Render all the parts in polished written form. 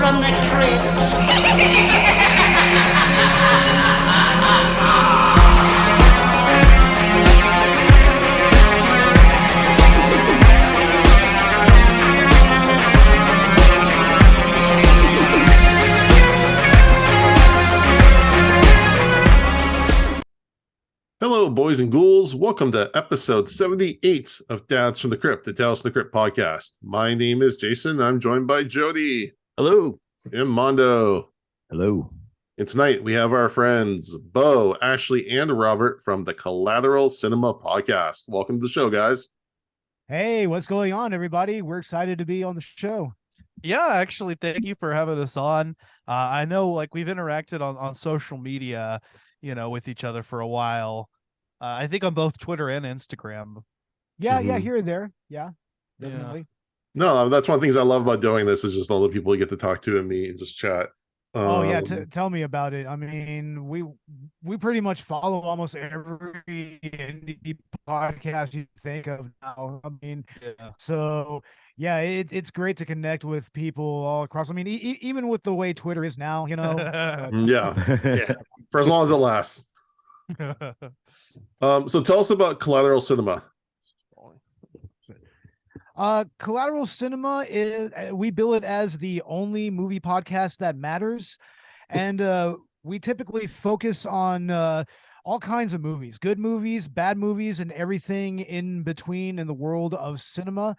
from the Crypt. Hello, boys and ghouls. Welcome to episode 78 of Dads from the Crypt, the Tales from the Crypt podcast. My name is Jason. I'm joined by Jody. Hello. And Mondo. Hello. And tonight we have our friends Bo, Ashley, and Robert from the Collateral Cinema podcast. Welcome to the show, guys. Hey, what's going on, everybody? We're excited to be on the show. Yeah, actually, thank you for having us on. I know, like, we've interacted on social media, with each other for a while. I think on both Twitter and Instagram. Yeah, here and there. Yeah, definitely. No, that's one of the things I love about doing this is just all the people you get to talk to and meet and just chat. Tell me about it. I mean, we pretty much follow almost every indie podcast you think of now. I mean, so yeah, it's great to connect with people all across. I mean, even with the way Twitter is now, yeah, for as long as it lasts. So tell us about Collateral Cinema. Collateral Cinema is, we bill it as the only movie podcast that matters, and we typically focus on all kinds of movies, good movies, bad movies, and everything in between in the world of cinema.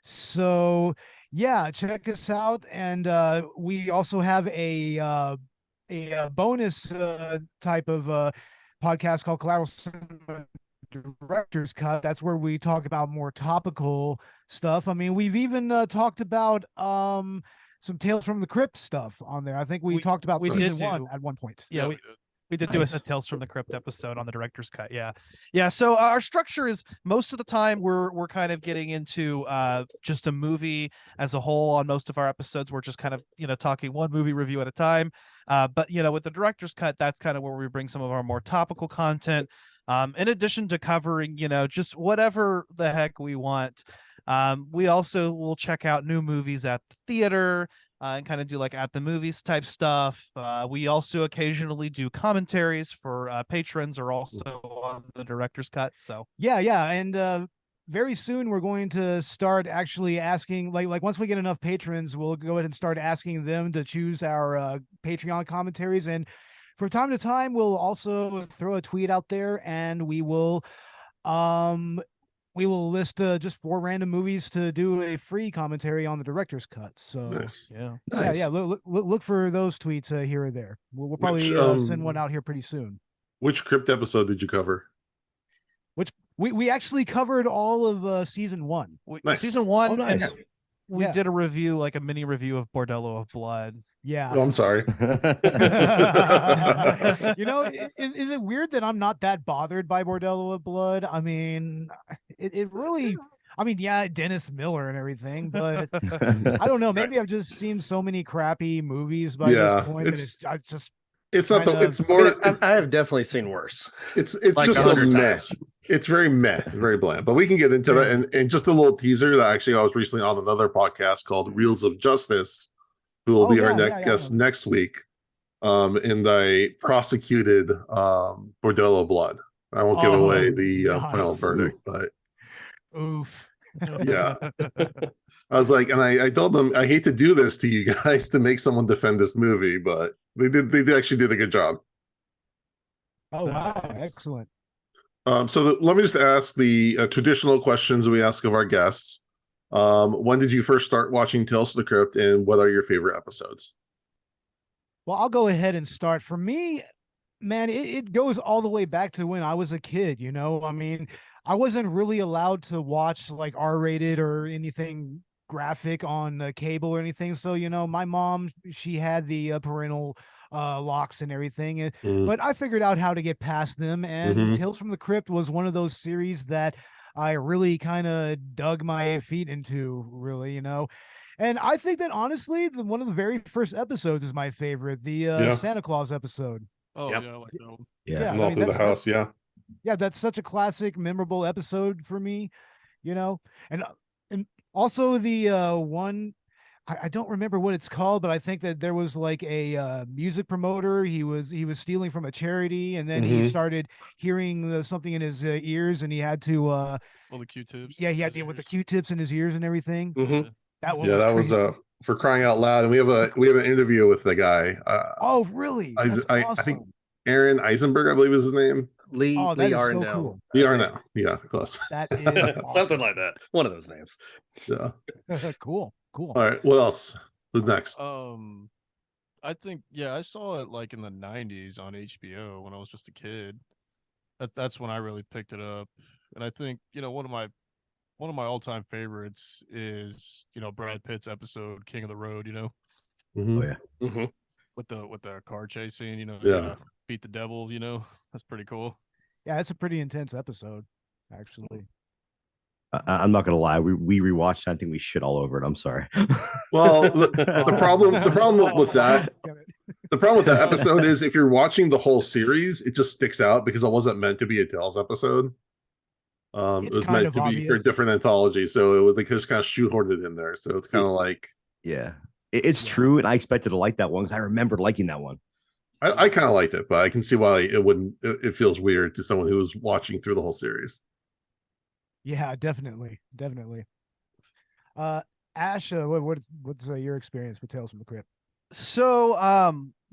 So yeah, check us out, and we also have a bonus type of podcast called Collateral Cinema Director's Cut. That's where we talk about more topical stuff. I mean, we've even talked about some Tales from the Crypt stuff on there. I think we talked about season one at one point. Yeah, we did do a Tales from the Crypt episode on the Director's Cut. Yeah. So our structure is most of the time we're kind of getting into just a movie as a whole. On most of our episodes, we're just kind of talking one movie review at a time. But with the Director's Cut, that's kind of where we bring some of our more topical content. In addition to covering, just whatever the heck we want. We also will check out new movies at the theater and kind of do like at the movies type stuff. We also occasionally do commentaries for patrons or also on the Director's Cut. So yeah. And very soon we're going to start actually asking, like once we get enough patrons, we'll go ahead and start asking them to choose our Patreon commentaries. And from time to time, we'll also throw a tweet out there, and we will list just 4 random movies to do a free commentary on the Director's Cut. So nice. Yeah. Look for those tweets here or there. We'll probably send one out here pretty soon. Which Crypt episode did you cover? Which we actually covered all of season 1. Nice. Season 1. Oh, nice. And we did a review, like a mini review of Bordello of Blood. Yeah. Oh, I'm sorry. Is it weird that I'm not that bothered by Bordello of Blood? I mein, it really, Dennis Miller and everything, but I don't know. Maybe I've just seen so many crappy movies by this point that it's not it's more. I have definitely seen worse. It's like just a mess. It's very meh, very bland. But we can get into that. And just a little teaser that actually I was recently on another podcast called Reels of Justice, who will be our guest next week. And I prosecuted Bordello Blood. I won't give away the final verdict, but oof. Yeah. I was like, and I told them I hate to do this to you guys to make someone defend this movie, but they actually did a good job. Oh wow, excellent. Let me just ask the traditional questions we ask of our guests. When did you first start watching Tales from the Crypt, and what are your favorite episodes? Well, I'll go ahead and start. For me, man, it goes all the way back to when I was a kid. I mean, I wasn't really allowed to watch like R-rated or anything graphic on cable or anything. So, my mom, she had the parental locks and everything, but I figured out how to get past them. And Tales from the Crypt was one of those series that I really kind of dug my feet into, really, And I think that honestly, one of the very first episodes is my favorite, the Santa Claus episode. Oh, yep. Yeah. All through the house, yeah. Yeah, that's such a classic, memorable episode for me, And also the one, I don't remember what it's called, but I think that there was like a music promoter. He was stealing from a charity, and then he started hearing something in his ears, and he had to all the Q-tips. yeah, he had to with the Q-tips in his ears and everything. Mhm. That one Yeah, was that crazy. was for crying out loud. And we have an interview with the guy. Oh, really? That's I awesome. think Aaron Eisenberg, I believe is his name. Lee Oh, that Lee is so Arndell. cool. We are now. Yeah, close. That is Something awesome. like that. One of those names. Yeah. Cool. All right. What else? Who's next? I think I saw it like in the 90s on HBO when I was just a kid. That's when I really picked it up. And I think, one of my all-time favorites is, Brad Pitt's episode King of the Road, Mhm. Oh yeah. Mm-hmm. with the car chase scene, Yeah. beat the devil, that's pretty cool. Yeah, it's a pretty intense episode, actually. I'm not gonna lie. We rewatched. I think we shit all over it. I'm sorry. Well, the problem with that episode is if you're watching the whole series, it just sticks out because it wasn't meant to be a Tales episode. It It's was kind meant of to be for a obvious. different anthology, so they just kind of shoehorned it in there. So it's kind of like Yeah, it's true, and I expected to like that one because I remembered liking that one. I kind of liked it, but I can see why it wouldn't. It feels weird to someone who was watching through the whole series. Yeah, definitely. Ash, what's your experience with Tales from the Crypt? So,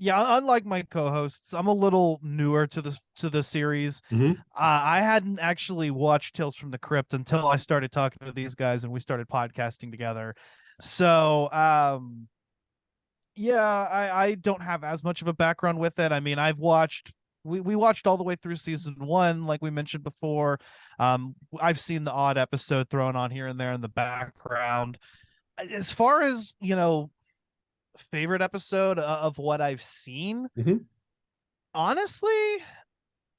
unlike my co-hosts, I'm a little newer to the series. Mhm. I hadn't actually watched Tales from the Crypt until I started talking to these guys and we started podcasting together. So, I don't have as much of a background with it. I mean, we watched all the way through season 1, like we mentioned before. I've seen the odd episode thrown on here and there in the background. As far as, favorite episode of what I've seen, honestly,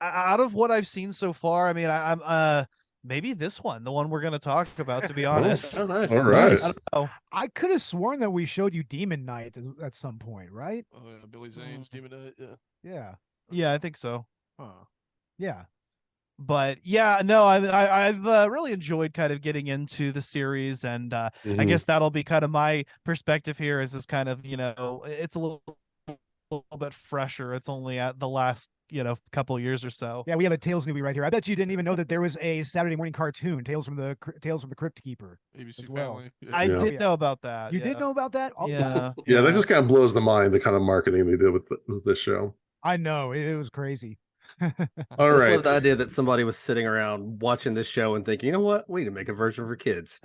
out of what I've seen so far, I mean, I'm maybe this one, the one we're going to talk about, to be honest. Oh, nice. All right. I don't know. I could have sworn that we showed you Demon Knight at some point, right? Oh yeah, Billy Zane's Demon Knight, Yeah. Yeah, I think so. Huh. Yeah. But yeah, no, I've really enjoyed kind of getting into the series, and I guess that'll be kind of my perspective here. Is this kind of it's a little bit fresher. It's only at the last couple years or so. Yeah, we have a Tales newbie right here. I bet you didn't even know that there was a Saturday morning cartoon, Tales from the Crypt Keeper. ABC As well. Family. I Yeah. did know about that. You did know about that? Oh, Yeah. Yeah, that just kind of blows the mind, the kind of marketing they did with this show. I know it was crazy. All I just right. love the idea that somebody was sitting around watching this show and thinking, you know what, we need to make a version for kids.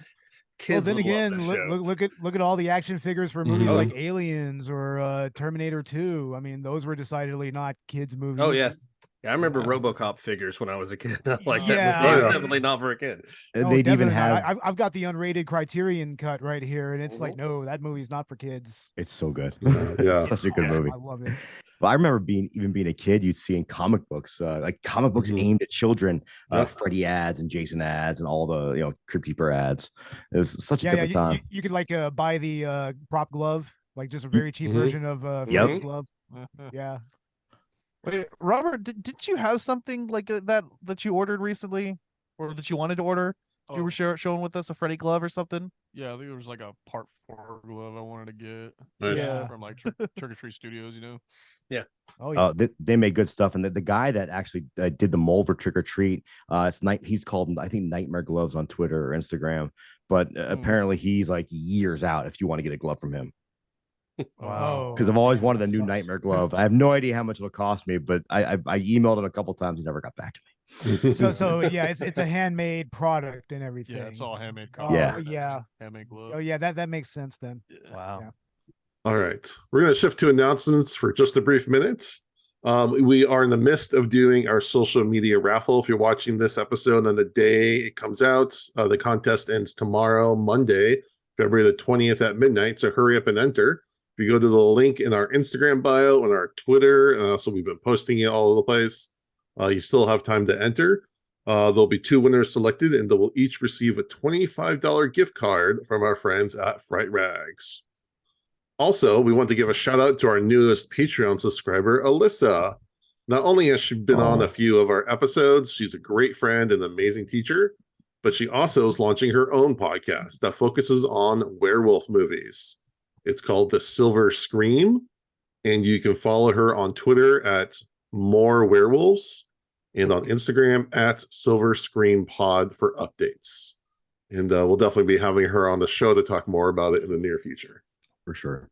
Kids. Well, then would love again, this show. look at all the action figures for movies Mhm. like Aliens or Terminator 2. I mean, those were decidedly not kids movies. Oh yeah. Yeah, I remember RoboCop figures when I was a kid. Like Yeah. that movie Oh, was yeah. definitely not for a kid. No, They'd even definitely not. have. I've got the unrated Criterion cut right here, and it's like, no, that movie's not for kids. It's so good. Yeah. Such a good Awesome. movie. I love it. But I remember being a kid, you'd see in comic books, like comic books Mhm. aimed at children, Yep. Freddy ads and Jason ads and all the Crypt Keeper ads. It was such a Yeah, different time. you could like buy the prop glove, like just a very cheap Mhm. version of Yep. Freddy's glove. Yeah. Wait, Robert, didn't you have something like that you ordered recently, or that you wanted to order? You Oh. were showing with us a Freddy glove or something. Yeah, I think it was like a Part 4 glove I wanted to get. Nice. Yeah. From like Trick or Treat Studios, Oh yeah. They make good stuff, and the guy that actually did the mold for Trick or Treat, he's called, I think, Nightmare Gloves on Twitter or Instagram, but apparently he's like years out if you want to get a glove from him. Oh, Because I've always man, wanted that a new sucks. Nightmare glove. I have no idea how much it'll cost me, but I emailed him a couple times. He never got back to me. So yeah, it's a handmade product and everything. Yeah, it's all handmade. Oh, Yeah. yeah. Handmade glove. Oh yeah, that makes sense then. Wow. Yeah. All right. We're going to shift to announcements for just a brief minute. We are in the midst of doing our social media raffle. If you're watching this episode on the day it comes out, the contest ends tomorrow, Monday, February the 20th at midnight. So hurry up and enter. If you go to the link in our Instagram bio and our Twitter, and also we've been posting it all over the place, you still have time to enter. There'll be 2 winners selected, and they will each receive a $25 gift card from our friends at Fright Rags. Also, we want to give a shout out to our newest Patreon subscriber, Alyssa. Not only has she been on a few of our episodes, she's a great friend and amazing teacher, but she also is launching her own podcast that focuses on werewolf movies. It's called The Silver Scream. And you can follow her on Twitter at More Werewolves and on Instagram at Silver Scream Pod for updates. And we'll definitely be having her on the show to talk more about it in the near future. For sure.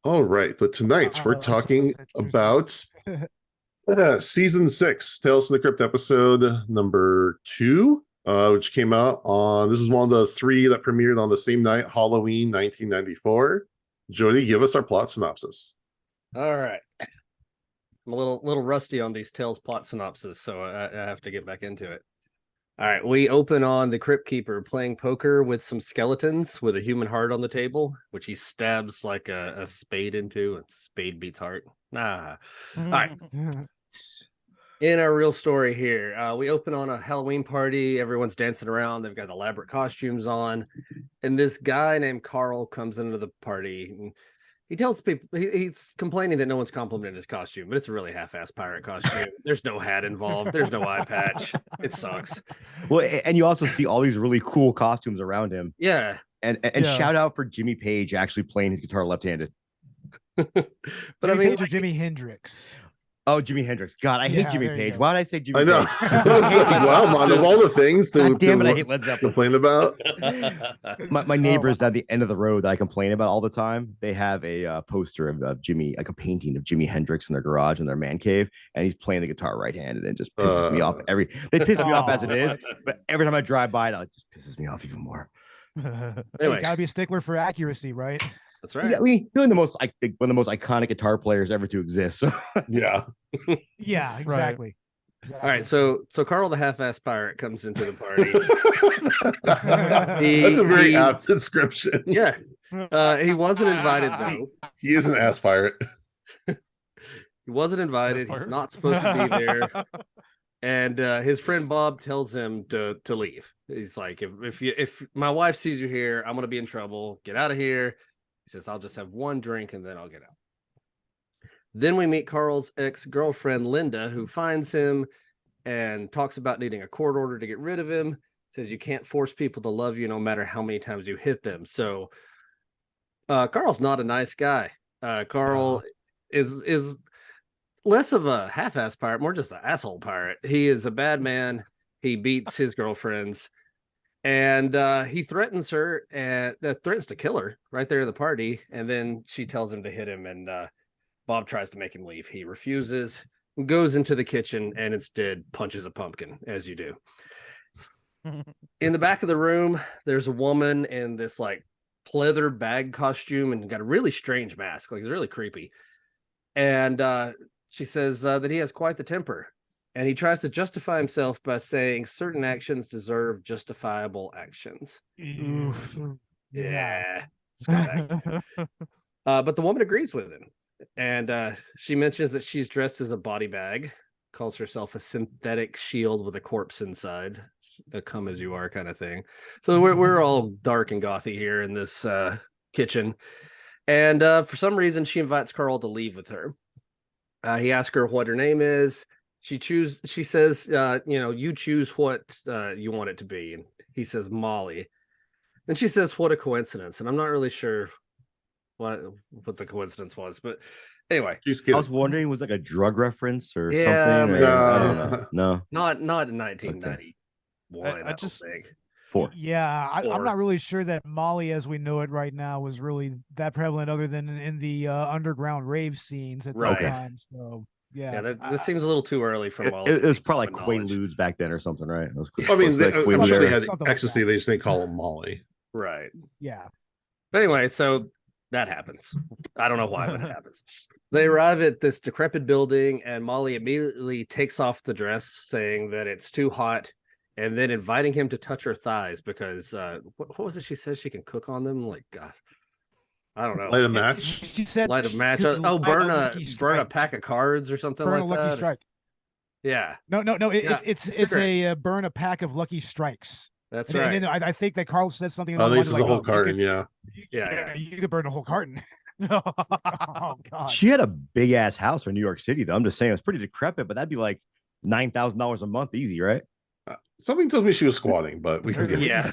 All right. But tonight we're talking about season 6, Tales from the Crypt episode number 2, which came out on, this is one of the 3 that premiered on the same night, Halloween 1994. Jody, give us our plot synopsis. All right. I'm a little rusty on these Tales plot synopsis, so I have to get back into it. All right, we open on the Crypt Keeper playing poker with some skeletons with a human heart on the table, which he stabs like a spade into, and spade beats heart. Nah. All right. In our real story here, we open on a Halloween party. Everyone's dancing around. They've got elaborate costumes on. And this guy named Carl comes into the party. And he tells people, he's complaining that no one's complimented his costume, but it's a really half-assed pirate costume. There's no hat involved. There's no eye patch. It sucks. Well, and you also see all these really cool costumes around him. Yeah. And shout out for Jimmy Page actually playing his guitar left-handed. But Jimmy I mean, Page or Jimi Hendrix. Oh, Jimi Hendrix. God, I hate Jimmy Page. Why did I say Jimmy I know. Page? I was like, wow, man, of all the things God damn it, I hate Led Zeppelin. complain about. My neighbors at the end of the road that I complain about all the time, they have a poster of Jimmy, like a painting of Jimi Hendrix in their garage in their man cave, and he's playing the guitar right-handed and just pisses me off. They piss me off as it is, but every time I drive by it just pisses me off even more. Anyway, Anyway. you gotta be a stickler for accuracy, right? That's right. Yeah, I mean, one of the most iconic guitar players ever to exist. So Yeah. Yeah, exactly. All right, so Carl the half-assed pirate comes into the party. That's a very apt description. Yeah. He wasn't invited though. He is an ass pirate. He wasn't invited. He's not supposed to be there. And his friend Bob tells him to leave. He's like, if my wife sees you here, I'm gonna be in trouble. Get out of here. He says, I'll just have one drink and then I'll get out. Then we meet Carl's ex-girlfriend, Linda, who finds him and talks about needing a court order to get rid of him. Says you can't force people to love you no matter how many times you hit them. So Carl's not a nice guy. Carl is less of a half-ass pirate, more just an asshole pirate. He is a bad man. He beats his girlfriends. And he threatens her and threatens to kill her right there in the party. And then she tells him to hit him. And Bob tries to make him leave. He refuses, goes into the kitchen, and instead punches a pumpkin, as you do. In the back of the room, there's a woman in this like pleather bag costume and got a really strange mask. Like, it's really creepy. And she says that he has quite the temper. And he tries to justify himself by saying certain actions deserve justifiable actions. Oof. Yeah. But the woman agrees with him. And she mentions that she's dressed as a body bag, calls herself a synthetic shield with a corpse inside, a come as you are kind of thing. So we're all dark and gothy here in this kitchen. And for some reason, she invites Carl to leave with her. He asks her what her name is. She says, you choose what you want it to be. And he says, Molly. Then she says, what a coincidence. And I'm not really sure what the coincidence was. But anyway. I was wondering, was like a drug reference or something? No. I don't know. No. Not in 1991, I I just- don't think. 4. Yeah, I'm not really sure that Molly, as we know it right now, was really that prevalent, other than in the underground rave scenes at Right. that time. So Yeah, this seems a little too early for Molly. It was probably like knowledge. Quaaludes back then or something, right? It was I mean, like I'm sure they had Something like ecstasy. that. They just didn't call him Molly. Right. yeah. But anyway, so that happens. I don't know why, but it happens. They arrive at this decrepit building, and Molly immediately takes off the dress, saying that it's too hot, and then inviting him to touch her thighs because what was it she says she can cook on them? Like, God, I don't know. Light a match. She said Light a match. could Oh, light burn lucky a strike. pack of cards or something Burn a like lucky that. strike. Yeah, No. Yeah, It's cigarettes. a burn a pack of lucky strikes. that's And right. then I think that Carl said something. Oh, along the this lines is a like, whole you carton. could- Yeah. Yeah. You could burn a whole carton. Oh God. She had a big ass house in New York City, though. I'm just saying it's pretty decrepit, but that'd be like $9,000 a month easy, right? Something tells me she was squatting, but we can get Yeah.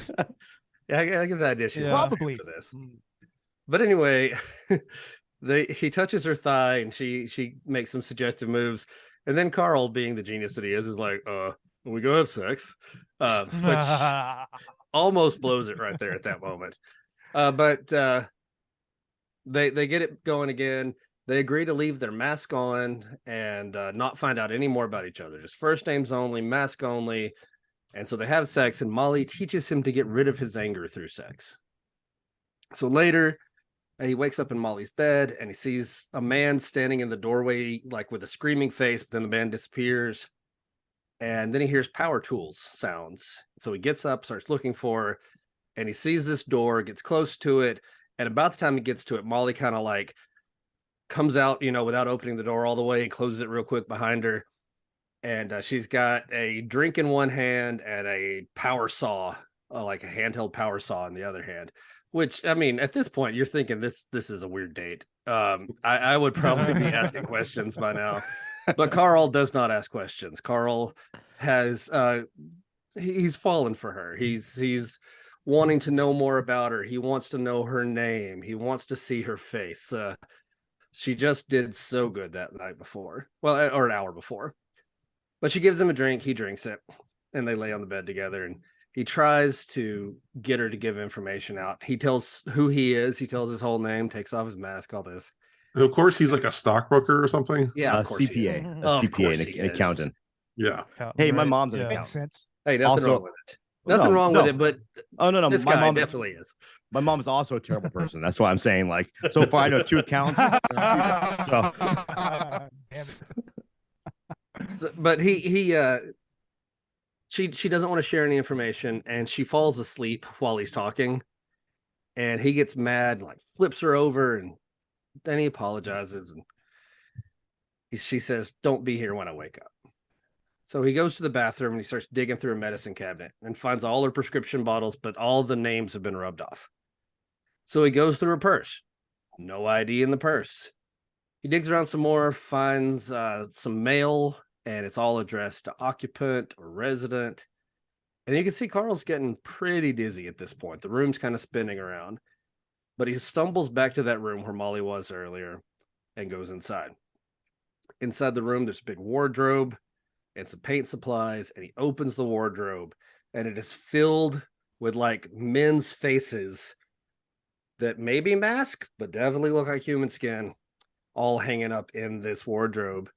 Yeah, I get that idea. She's Yeah. not Probably. for this. But anyway, he touches her thigh and she makes some suggestive moves. And then Carl, being the genius that he is like, we go have sex. Which almost blows it right there at that moment. But they get it going again. They agree to leave their mask on and not find out any more about each other. Just first names only, mask only. And so they have sex, and Molly teaches him to get rid of his anger through sex. So later, he wakes up in Molly's bed and he sees a man standing in the doorway, like with a screaming face, but then the man disappears. And then he hears power tools sounds. So he gets up, starts looking for her, and he sees this door, gets close to it. And about the time he gets to it, Molly kind of like comes out, without opening the door all the way, and closes it real quick behind her. And she's got a drink in one hand and a power saw, like a handheld power saw in the other hand. Which, I mean, at this point, you're thinking this is a weird date. I would probably be asking questions by now. But Carl does not ask questions. Carl has he's fallen for her. He's wanting to know more about her. He wants to know her name. He wants to see her face. She just did so good that night before. Well, or an hour before. But she gives him a drink, he drinks it, and they lay on the bed together, and he tries to get her to give information out. He tells who he is, he tells his whole name, takes off his mask, all this. And of course, he's like a stockbroker or something. Yeah, of course CPA, an accountant. Yeah. Hey, my mom's an Makes accountant. sense. Hey, nothing wrong with it. Nothing wrong with it, but no, this my guy mom definitely is. My mom's also a terrible person. That's why I'm saying, like, so far I know 2 accountants. So Damn it. But she doesn't want to share any information, and she falls asleep while he's talking, and he gets mad, like flips her over, and then he apologizes, and she says, "Don't be here when I wake up." So he goes to the bathroom and he starts digging through a medicine cabinet and finds all her prescription bottles, but all the names have been rubbed off. So he goes through her purse, no ID in the purse. He digs around some more, finds some mail, and it's all addressed to occupant or resident. And you can see Carl's getting pretty dizzy at this point. The room's kind of spinning around, but he stumbles back to that room where Molly was earlier and goes inside. Inside the room, there's a big wardrobe and some paint supplies, and he opens the wardrobe, and it is filled with like men's faces that may be masked, but definitely look like human skin, all hanging up in this wardrobe,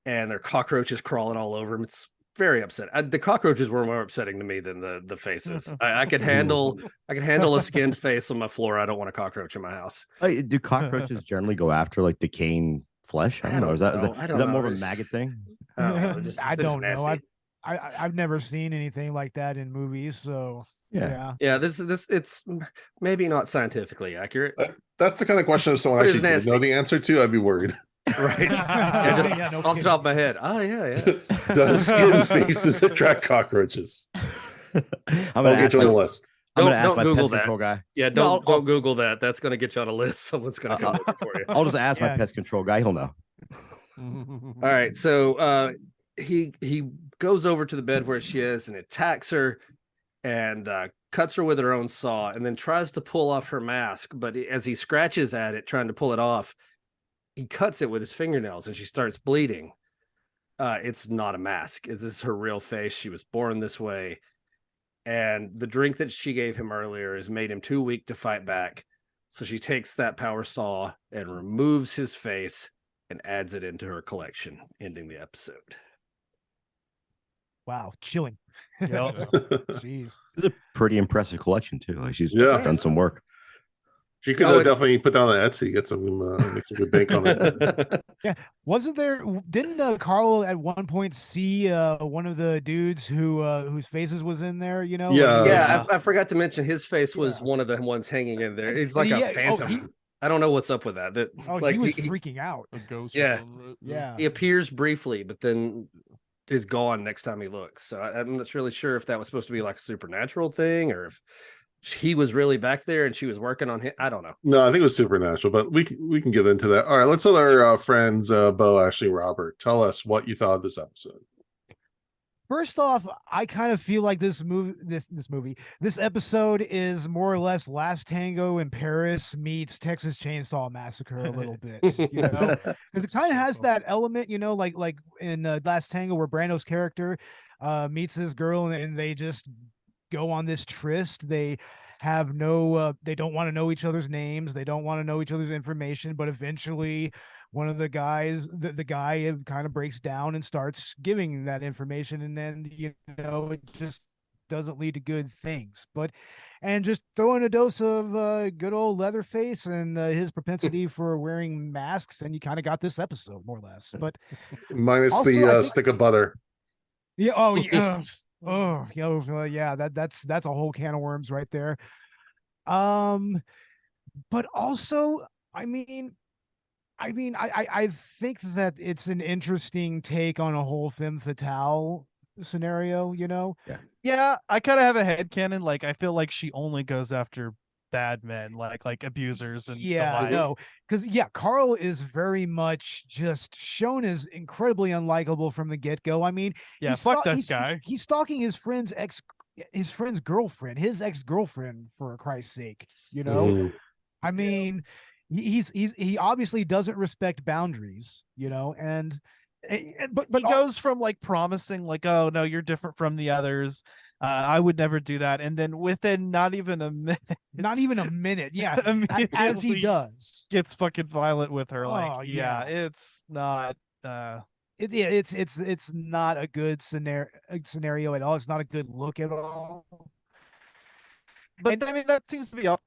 and there are cockroaches crawling all over him. It's very upsetting. The cockroaches were more upsetting to me than the faces. I could handle a skinned face on my floor. I don't want a cockroach in my house. do cockroaches generally go after like decaying flesh? I don't know. Is that more of a maggot thing? I don't know. I've never seen anything like that in movies, so yeah. This it's maybe not scientifically accurate. That's the kind of question if someone actually didn't know the answer to, I'd be worried. Right. Off the top of my head. Oh yeah. Does skin faces attract cockroaches? I'm gonna get you on the list. I'm gonna ask my Google pest control guy. Yeah, don't Google that. That's gonna get you on a list. Someone's gonna come looking for you. I'll just ask my pest control guy. He'll know. All right, so he goes over to the bed where she is and attacks her and cuts her with her own saw, and then tries to pull off her mask. But as he scratches at it, trying to pull it off, he cuts it with his fingernails, and she starts bleeding. It's not a mask. This is her real face. She was born this way. And the drink that she gave him earlier has made him too weak to fight back. So she takes that power saw and removes his face and adds it into her collection, ending the episode. Wow, chilling. Jeez. It's a pretty impressive collection too. Like she's done some work. She could definitely put down on Etsy, get some make some good bank on it. Yeah, wasn't there? Didn't Carl at one point see one of the dudes whose faces was in there? Yeah. I forgot to mention his face was one of the ones hanging in there. It's like a phantom. I don't know what's up with that. He was freaking out. A ghost. Yeah. Yeah. He appears briefly, but then is gone next time he looks. So I'm not really sure if that was supposed to be like a supernatural thing or if he was really back there and she was working on him. I don't know. No, I think it was supernatural, but we can get into that. All right, let's let our friends Bo, Ashley, Robert tell us what you thought of this episode. First off, I kind of feel like this episode is more or less Last Tango in Paris meets Texas Chainsaw Massacre a little bit, you know, because it kind of has that element, you know, like in Last Tango where Brando's character meets this girl and they just go on this tryst. They have no, they don't want to know each other's names. They don't want to know each other's information, but eventually one of the guys, the guy kind of breaks down and starts giving that information. And then, you know, it just doesn't lead to good things, and just throw in a dose of good old Leatherface and his propensity for wearing masks. And you kind of got this episode more or less, but minus also, the stick of butter. Yeah. Oh, yeah. Oh, yeah. That's a whole can of worms right there. But also, I think that it's an interesting take on a whole femme fatale scenario, you know? Yeah, I kind of have a headcanon. Like, I feel like she only goes after bad men, like abusers and yeah, no, because Carl is very much just shown as incredibly unlikable from the get-go. I mean, yeah, fuck that guy. He's stalking his friend's girlfriend, his ex-girlfriend, for Christ's sake, you know? I mean, he obviously doesn't respect boundaries, you know, but he goes from like promising like, oh no, you're different from the others, I would never do that, and then within not even a minute, yeah, as he does, gets fucking violent with her. Like, it's not it's not a good scenario at all. It's not a good look at all. But I mean, that seems to be up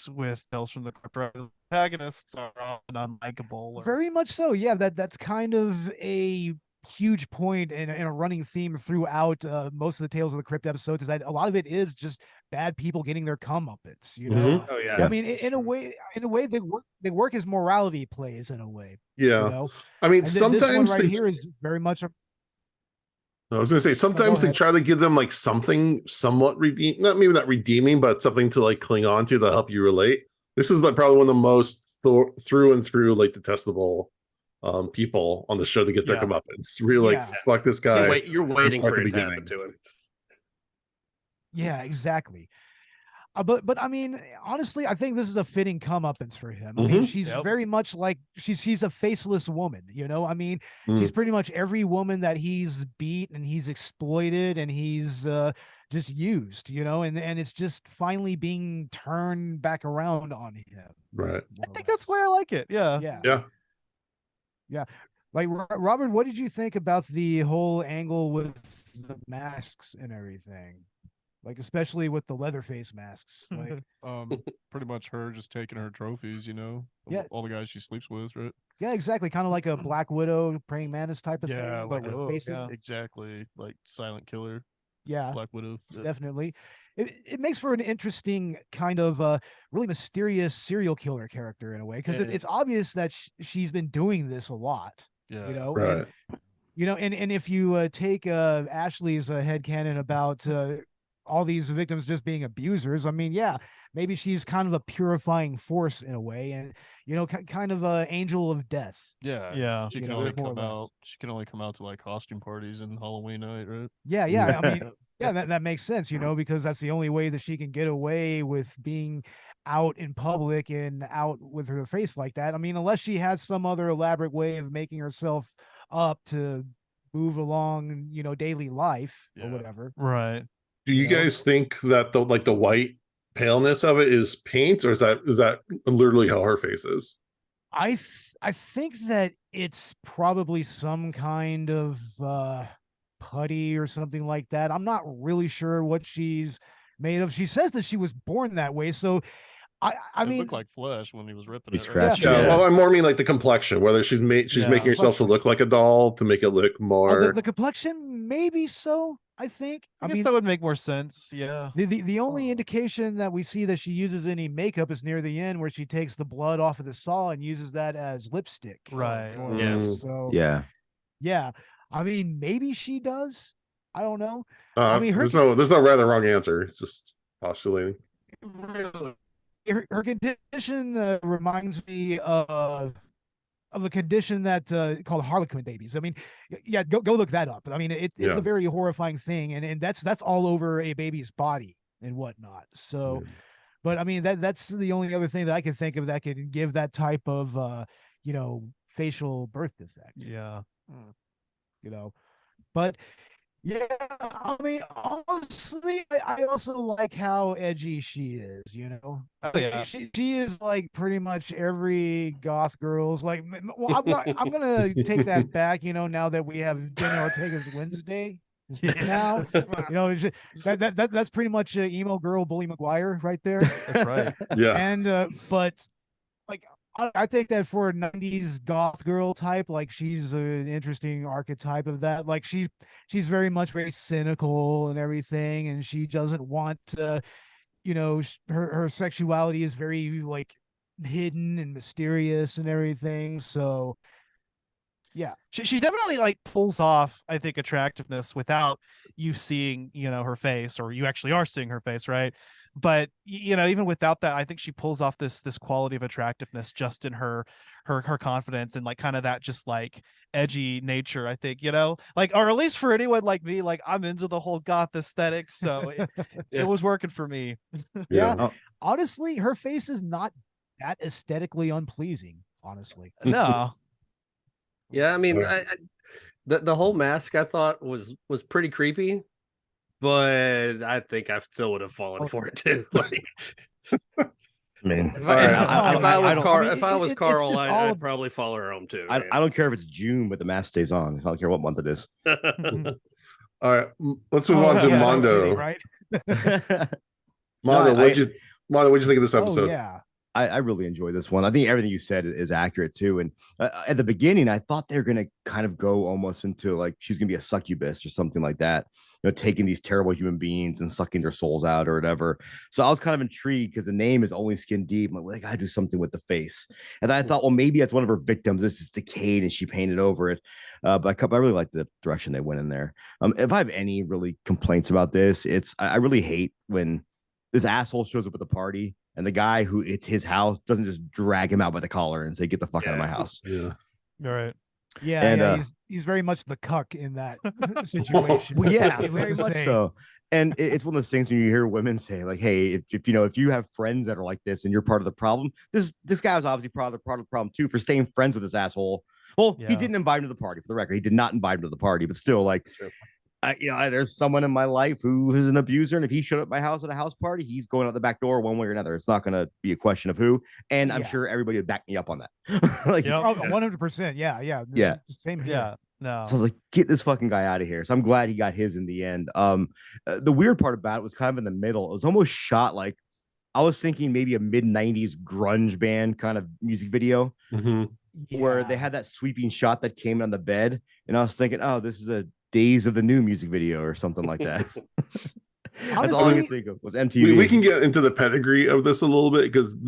with Tales from the Crypt. Protagonists are often unlikable. Very much so. Yeah, that's kind of a huge point and a running theme throughout most of the Tales of the Crypt episodes, is that a lot of it is just bad people getting their comeuppance, you know? Oh yeah. I mean, in a way they work as morality plays in a way. Yeah. You know? I mean, and sometimes this one right here is very much I was gonna say sometimes they try to give them like something somewhat not redeeming, but something to like cling on to help you relate. This is like probably one of the most through and through like detestable people on the show to get their comeuppance. Really, like, fuck this guy. You're waiting for it to happen to him. Yeah, exactly. But I mean, honestly, I think this is a fitting comeuppance for him. I mean, she's very much like she's a faceless woman, you know. I mean, she's pretty much every woman that he's beat and he's exploited and he's just used, you know, and it's just finally being turned back around on him. Right. I think that's why I like it. Yeah. Like, Robert, what did you think about the whole angle with the masks and everything? Like, especially with the Leatherface masks, like pretty much her just taking her trophies, you know, all the guys she sleeps with, right? Yeah, exactly. Kind of like a Black Widow, praying mantis type of thing. Like with faces. Exactly, like Silent Killer. Yeah, Black Widow. Definitely. It makes for an interesting kind of really mysterious serial killer character in a way, because it's obvious that she's been doing this a lot. Yeah, you know, right. And if you take Ashley's headcanon about all these victims just being abusers, I mean, maybe she's kind of a purifying force in a way, and kind of a angel of death. Yeah. She can only come out. She can only come out to like costume parties and Halloween night, right? Yeah. I mean, that makes sense, because that's the only way that she can get away with being out in public and out with her face like that. I mean, unless she has some other elaborate way of making herself up to move along, daily life or whatever. Right. Do you guys think that the white paleness of it is paint, or is that literally how her face is? I think that it's probably some kind of putty or something like that. I'm not really sure what she's made of. She says that she was born that way, so I mean, it looked like flesh when he was ripping it. Right? Well, I more mean like the complexion, whether she's making herself to look like a doll to make it look more. The complexion, maybe so. I think. I guess that would make more sense. Yeah. The only indication that we see that she uses any makeup is near the end, where she takes the blood off of the saw and uses that as lipstick. Right. Yes. So yeah. I mean, maybe she does. I don't know. I mean, there's no right or wrong answer. It's just postulating. Her condition reminds me of of a condition that called Harlequin babies. I mean, yeah, go look that up. I mean, it's a very horrifying thing, and that's all over a baby's body and whatnot. So, but I mean that's the only other thing that I can think of that could give that type of facial birth defect. Yeah. But yeah, I mean, honestly, I also like how edgy she is. Oh, yeah. She is like pretty much every goth girl's like. Well, I'm gonna take that back. Now that we have Jenna Ortega's Wednesday. Now, that's pretty much emo girl Bully McGuire right there. That's right. Yeah. And but like I think that for a 90s goth girl type, like she's an interesting archetype of that. Like she's very cynical and everything, and she doesn't want to, her sexuality is very like hidden and mysterious and everything. So yeah, she definitely like pulls off, I think, attractiveness without you seeing, her face, or you actually are seeing her face, right? But even without that, I think she pulls off this quality of attractiveness just in her confidence and like kind of that just like edgy nature. I think like, or at least for anyone like me, like I'm into the whole goth aesthetic, so it was working for me. Yeah. Honestly, her face is not that aesthetically unpleasing. Honestly, no. Yeah, I mean, the whole mask I thought was pretty creepy, but I think I still would have fallen for it too. Like, I mean, if I was Carl, I'd probably follow her home too. I don't care if it's June, but the mask stays on. I don't care what month it is. All right, let's move on to Mondo. Right? Mondo, what'd you think of this episode? Oh, yeah. I really enjoy this one. I think everything you said is accurate too. And at the beginning, I thought they were going to kind of go almost into like she's going to be a succubus or something like that, taking these terrible human beings and sucking their souls out or whatever. So I was kind of intrigued because the name is Only Skin Deep. I'm like, well, they got to do something with the face. And then I thought, well, maybe that's one of her victims. This is decayed and she painted over it. But I really like the direction they went in there. If I have any really complaints about this, I really hate when this asshole shows up at the party and the guy who it's his house doesn't just drag him out by the collar and say, get the fuck out of my house. Yeah. All right. Yeah, and he's very much the cuck in that situation. Well, yeah, very much so. And it's one of those things when you hear women say, like, hey, if you have friends that are like this and you're part of the problem, this guy was obviously part of the problem too for staying friends with this asshole. Well, he didn't invite him to the party, for the record. He did not invite him to the party, but still, like, there's someone in my life who is an abuser, and if he showed up at my house at a house party, he's going out the back door one way or another. It's not going to be a question of who, and I'm sure everybody would back me up on that. Like, 100%. Yeah. Same here. Yeah. No. So I was like, get this fucking guy out of here. So I'm glad he got his in the end. The weird part about it was kind of in the middle. It was almost shot like I was thinking maybe a mid-90s grunge band kind of music video where they had that sweeping shot that came on the bed, and I was thinking, oh, this is a Days of the New music video or something like that. That's all I could think of was MTV. We can get into the pedigree of this a little bit because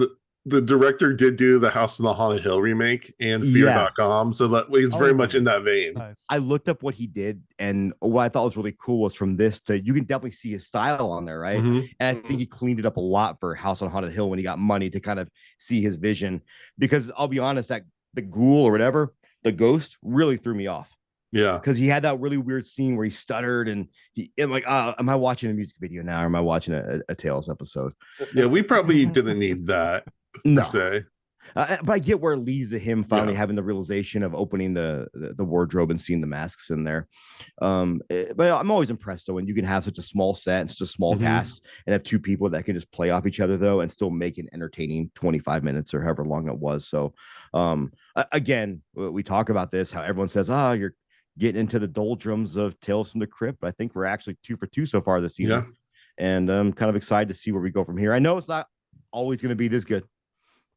the director did do the House on the Haunted Hill remake and Fear.com, so that he's very much in that vein. Nice. I looked up what he did, and what I thought was really cool was from this to you can definitely see his style on there, right? And I think he cleaned it up a lot for House on Haunted Hill when he got money to kind of see his vision. Because I'll be honest, that the ghoul or whatever, the ghost, really threw me off. Yeah, because he had that really weird scene where he stuttered, and I'm like, am I watching a music video now, or am I watching a Tales episode? Yeah, we probably didn't need that per se. But I get where it leads to him finally having the realization of opening the wardrobe and seeing the masks in there. But I'm always impressed though when you can have such a small set and such a small cast and have two people that can just play off each other though and still make an entertaining 25 minutes or however long it was. So again, we talk about this, how everyone says, you're getting into the doldrums of Tales from the Crypt. I think we're actually 2 for 2 so far this season. And I'm kind of excited to see where we go from here. I know it's not always going to be this good,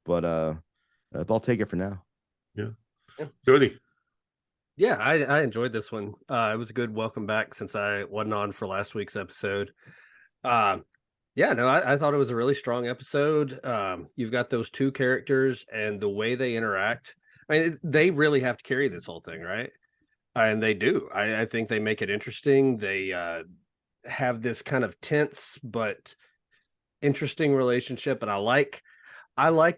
but I'll take it for now. Yeah. Jody. Yeah, I enjoyed this one. It was a good welcome back since I wasn't on for last week's episode. I thought it was a really strong episode. You've got those two characters and the way they interact. I mean, they really have to carry this whole thing, right? And they do. I think they make it interesting. They have this kind of tense but interesting relationship, and I like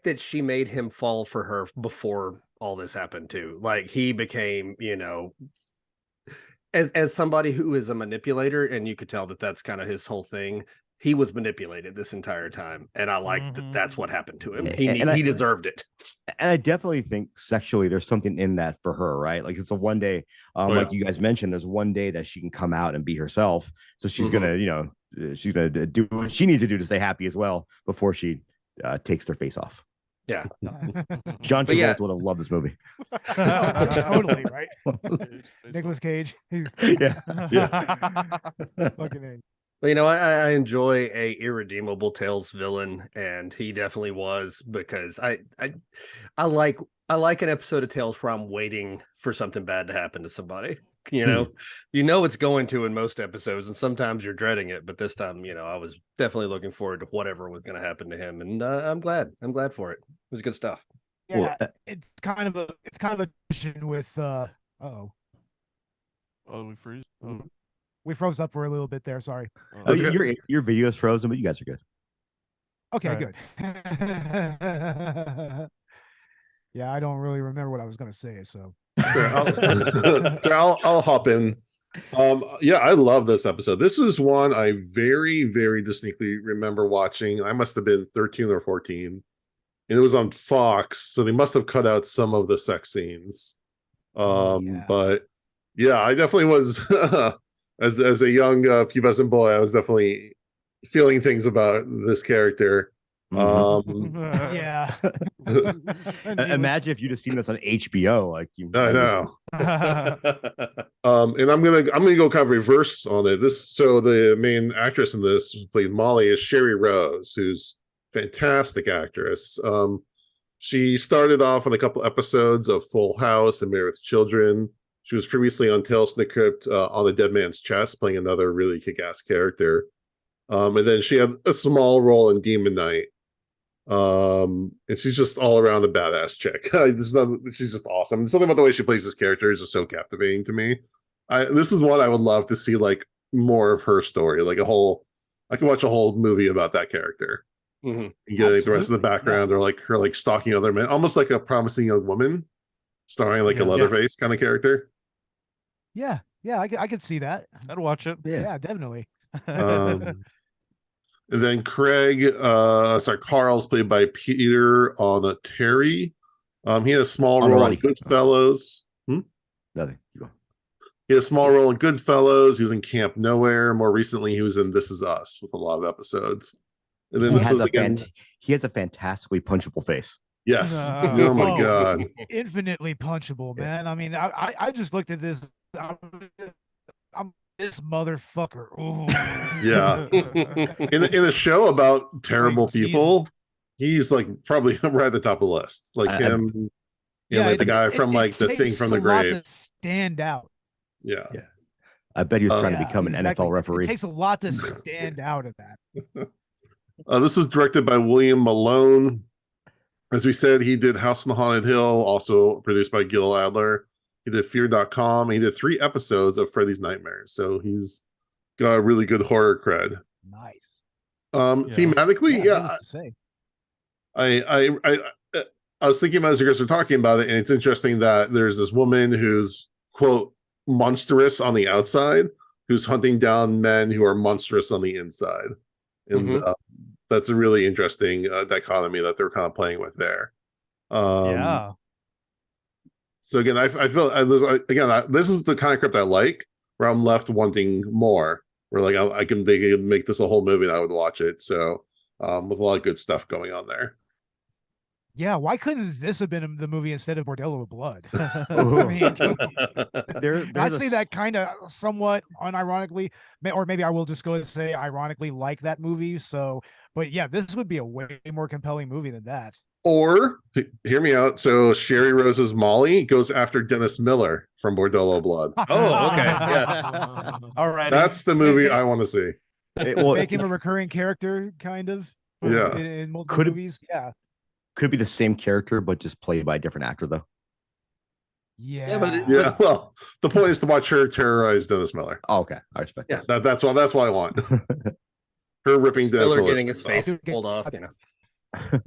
that she made him fall for her before all this happened too. Like he became, as somebody who is a manipulator, and you could tell that that's kind of his whole thing. He was manipulated this entire time, and I like that that's what happened to him. He deserved it. And I definitely think sexually there's something in that for her, right? Like it's a one day, like you guys mentioned, there's one day that she can come out and be herself. So she's gonna, she's gonna do what she needs to do to stay happy as well before she takes their face off. Yeah. John Travolta would have loved this movie. Totally, right? Nicolas Cage. Yeah. Fucking A. Well, I enjoy a irredeemable Tales villain, and he definitely was, because I like an episode of Tales where I'm waiting for something bad to happen to somebody. It's going to in most episodes, and sometimes you're dreading it, but this time, I was definitely looking forward to whatever was going to happen to him, and I'm glad for it. It was good stuff. Yeah, it's kind of a mission with oh, we freeze. Oh. We froze up for a little bit there. Sorry. Your video is frozen, but you guys are good. Okay, good. Yeah, I don't really remember what I was going to say, so. Sure, I'll hop in. I love this episode. This was one I very, very distinctly remember watching. I must have been 13 or 14, and it was on Fox, so they must have cut out some of the sex scenes. But yeah, I definitely was. As a young pubescent boy, I was definitely feeling things about this character. Yeah. Imagine if you'd have seen this on HBO, like you. I know. And I'm gonna go kind of reverse on it. So the main actress in this who played Molly is Sherrie Rose, who's a fantastic actress. She started off on a couple episodes of Full House and Married with Children. She was previously on Tales From The Crypt on The Dead Man's Chest, playing another really kick-ass character. And then she had a small role in Demon Knight. And she's just all around a badass chick. She's just awesome. And something about the way she plays this character is just so captivating to me. This is one I would love to see, like, more of her story. Like I could watch a whole movie about that character. And get like, the rest of the background, or like her like stalking other men, almost like a promising young woman, starring like a Leatherface kind of character. Yeah, I could see that. I'd watch it. Yeah, definitely. And then Carl's played by Peter Onorati. He had a small role in Goodfellas. Nothing. He had a small role in Goodfellas. He was in Camp Nowhere. More recently, he was in This Is Us with a lot of episodes. And then he has a fantastically punchable face. Yes. Oh my God. Infinitely punchable, man. I mean, I just looked at this. I'm this motherfucker. Ooh. Yeah. in a show about terrible people, he's like probably right at the top of the list. Like him, the guy from like The Thing from the Grave. To stand out. Yeah. I bet he was trying to become an NFL referee. It takes a lot to stand out of that. This was directed by William Malone. As we said, he did House on the Haunted Hill, also produced by Gil Adler. He did Fear.com. He did 3 episodes of Freddy's Nightmares. So he's got a really good horror cred. Nice. Thematically, I was thinking about as you guys were talking about it, and it's interesting that there's this woman who's, quote, monstrous on the outside, who's hunting down men who are monstrous on the inside. And that's a really interesting dichotomy that they're kind of playing with there. So again, I feel this is the kind of crypt I like, where I'm left wanting more. Where like they could make this a whole movie and I would watch it. So with a lot of good stuff going on there. Yeah, why couldn't this have been the movie instead of Bordello of Blood? I mean, I say that kind of somewhat unironically, or maybe I will just go and say ironically like that movie. So, but yeah, this would be a way more compelling movie than that. Or, hear me out. So Sherrie Rose's Molly goes after Dennis Miller from Bordello of Blood. Oh, okay. Yeah. All right. That's the movie I want to see. Make him a recurring character, kind of. Yeah. In multiple movies. Yeah. Could be the same character, but just played by a different actor, though. Yeah. Well, the point is to watch her terrorize Dennis Miller. Oh, okay. I respect that. That's why I want. Her ripping Dennis Miller getting his face pulled off,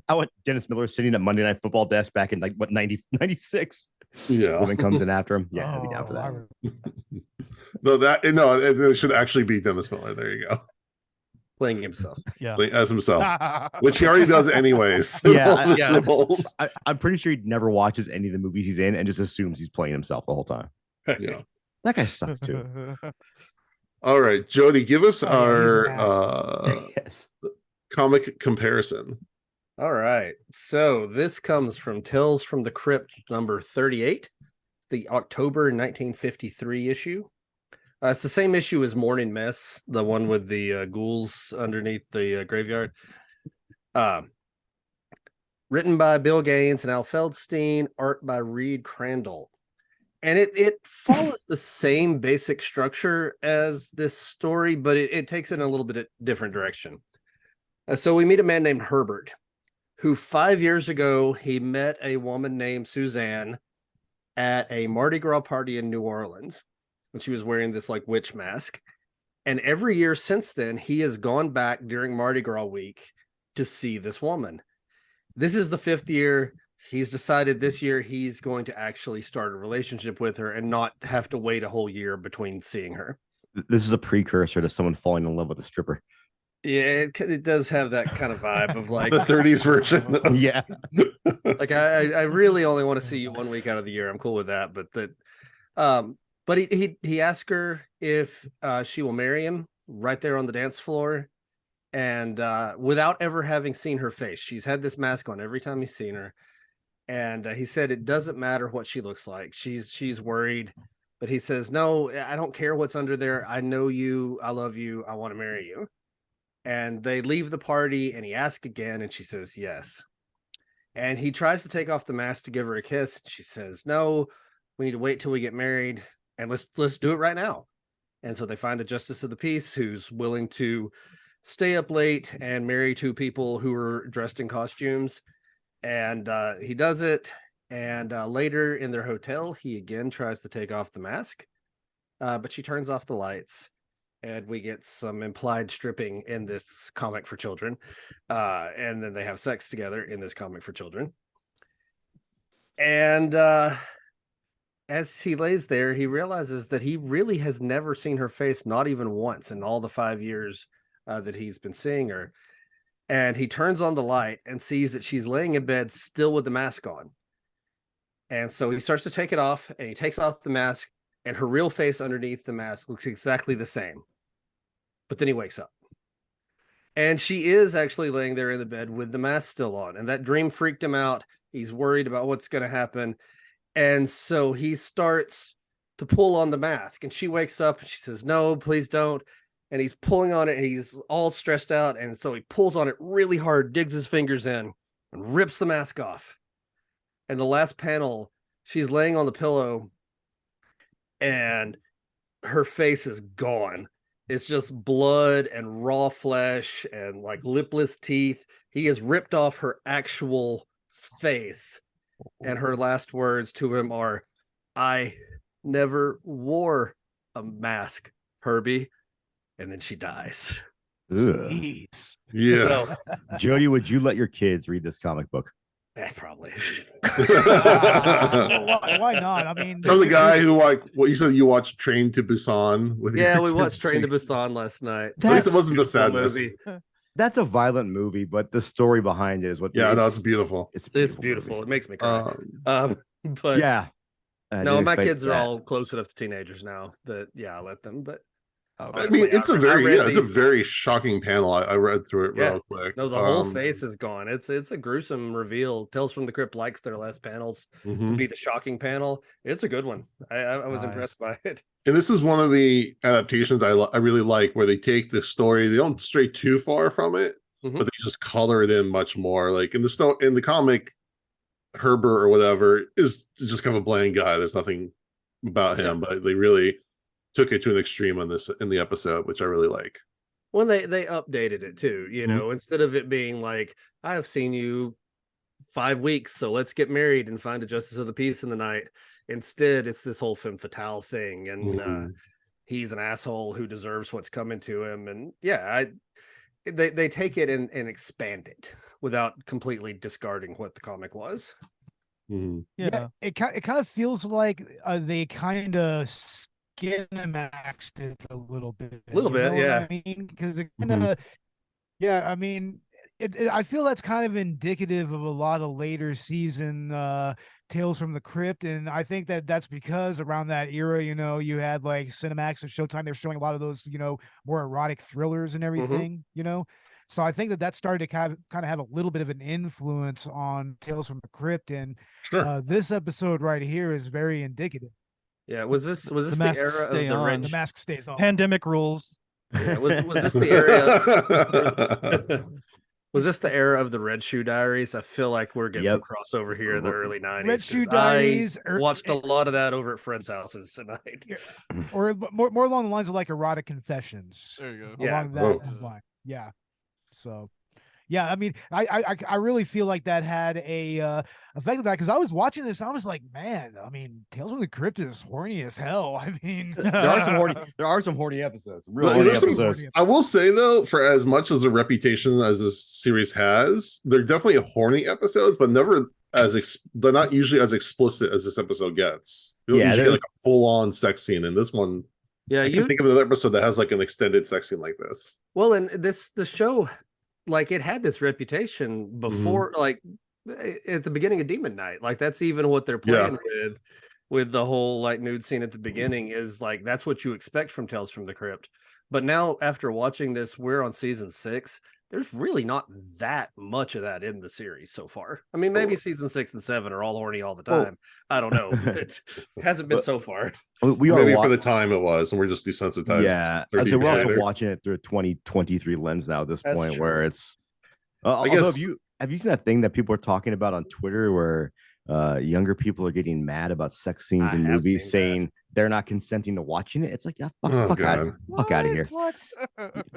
I want Dennis Miller sitting at Monday Night Football desk back in like what 96. Yeah. Woman comes in after him. Yeah, I'd be down for that. No, it should actually be Dennis Miller. There you go. Playing himself. Yeah. As himself, which he already does anyways. Yeah, Roles. I'm pretty sure he never watches any of the movies he's in and just assumes he's playing himself the whole time. Yeah. That guy sucks too. All right, Jody, give us Oh, yeah, our Yes. comic comparison. All right. So this comes from Tales from the Crypt number 38, the October 1953 issue. It's the same issue as Morning Mess, the one with the ghouls underneath the graveyard. Written by Bill Gaines and Al Feldstein, art by Reed Crandall. And it follows the same basic structure as this story, but it takes it in a little bit different direction. So we meet a man named Herbert, who 5 years ago, he met a woman named Suzanne at a Mardi Gras party in New Orleans. And she was wearing this like witch mask. And every year since then, he has gone back during Mardi Gras week to see this woman. This is the 5th year. He's decided this year he's going to actually start a relationship with her and not have to wait a whole year between seeing her. This is a precursor to someone falling in love with a stripper. Yeah, it does have that kind of vibe of like The 30s version. Yeah. like I really only want to see you 1 week out of the year. I'm cool with that, but he asked her if she will marry him right there on the dance floor, and without ever having seen her face. She's had this mask on every time he's seen her, and he said it doesn't matter what she looks like. She's worried, but he says, no, I don't care what's under there. I know you. I love you. I want to marry you. And they leave the party, and he asks again, and she says yes. And he tries to take off the mask to give her a kiss. She says, no, we need to wait till we get married, and let's do it right now. And so they find a justice of the peace who's willing to stay up late and marry 2 people who are dressed in costumes. And he does it. And later in their hotel, he again tries to take off the mask, but she turns off the lights. And we get some implied stripping in this comic for children. And then they have sex together in this comic for children. And as he lays there, he realizes that he really has never seen her face, not even once in all the 5 years that he's been seeing her. And he turns on the light and sees that she's laying in bed still with the mask on. And so he starts to take it off, and he takes off the mask, and her real face underneath the mask looks exactly the same. But then he wakes up, and she is actually laying there in the bed with the mask still on. And that dream freaked him out. He's worried about what's going to happen. And so he starts to pull on the mask, and she wakes up and she says, no, please don't. And he's pulling on it, and he's all stressed out. And so he pulls on it really hard, digs his fingers in, and rips the mask off. And the last panel, she's laying on the pillow, and her face is gone. It's just blood and raw flesh and like lipless teeth. He has ripped off her actual face. And her last words to him are, I never wore a mask, Herbie. And then she dies. Jeez. Yeah. So, Jody, would you let your kids read this comic book? probably. Why not? I mean, From the guy who what you said you watched Train to Busan with Yeah, your we kids. watched Train to Busan last night. At least it That's wasn't the Beautiful sadness. movie. That's a violent movie, but the story behind it is what. Yeah, that's beautiful. It's It's movie. beautiful. It makes me cry. Um, But Yeah. I no, didn't my expect kids are that. all close enough to teenagers now that I let them. But I honestly, mean, it's I a read it's a these- very shocking panel. I read through it Yeah. real quick. No, the whole face is gone. It's a gruesome reveal. Tales from the Crypt likes their last panels to Mhm. be the shocking panel. It's a good one. I was Nice. impressed by it. And this is one of the adaptations I really like, where they take the story, they don't stray too far from it, Mhm. but they just color it in much more. Like in the comic, Herbert or whatever is just kind of a bland guy. There's nothing about him, but they really took it to an extreme on this in the episode, which I really like. When they updated it too, Mhm. instead of it being like, I have seen you 5 weeks, so let's get married and find a justice of the peace in the night. Instead, it's this whole femme fatale thing, and Mhm. he's an asshole who deserves what's coming to him. And they take it and expand it without completely discarding what the comic was. Mhm. Yeah. It kind of feels like they kind of Skinamaxed it a little bit. A little you bit, know yeah. what I mean, because it kind of, yeah. I mean, I feel that's kind of indicative of a lot of later season Tales from the Crypt, and I think that's because around that era, you had like Cinemax and Showtime. They're showing a lot of those, more erotic thrillers and everything, So I think that started to kind of have a little bit of an influence on Tales from the Crypt, and Sure. this episode right here is very indicative. Yeah, was this the masks era of stay the on. red? The mask stays on. Pandemic rules. Yeah, was this the area? Was this the era of the Red Shoe Diaries? I feel like we're getting some crossover here in the early 90s. Red Shoe Diaries. I watched a lot of that over at friends' houses tonight. Or more along the lines of like erotic confessions. There you go. Yeah. Along that line. Yeah. So, yeah, I mean, I really feel like that had a effect of that, because I was watching this and I was like, man, I mean, Tales from the Crypt is horny as hell. I mean, There are some horny episodes. Some real But horny there's some- episodes. I will say though, for as much as the reputation as this series has, they're definitely horny episodes, but never they're not usually as explicit as this episode gets. You don't usually get like a full-on sex scene. In this one, Yeah, I can think of another episode that has like an extended sex scene like this. Well, and the show, like, it had this reputation before, like at the beginning of Demon Knight. Like, that's even what they're playing with the whole like nude scene at the beginning, is like that's what you expect from Tales from the Crypt. But now, after watching this, we're on season 6. There's really not that much of that in the series so far. I mean, maybe season 6 and 7 are all horny all the time. I don't know. It hasn't been so far. We are Maybe for the time it was, and we're just desensitized. Yeah, so we're also watching it through a 2023 lens now at this point, where it's. I guess have you seen that thing that people are talking about on Twitter where younger people are getting mad about sex scenes in movies, saying they're not consenting to watching it? It's like, fuck out of here. What?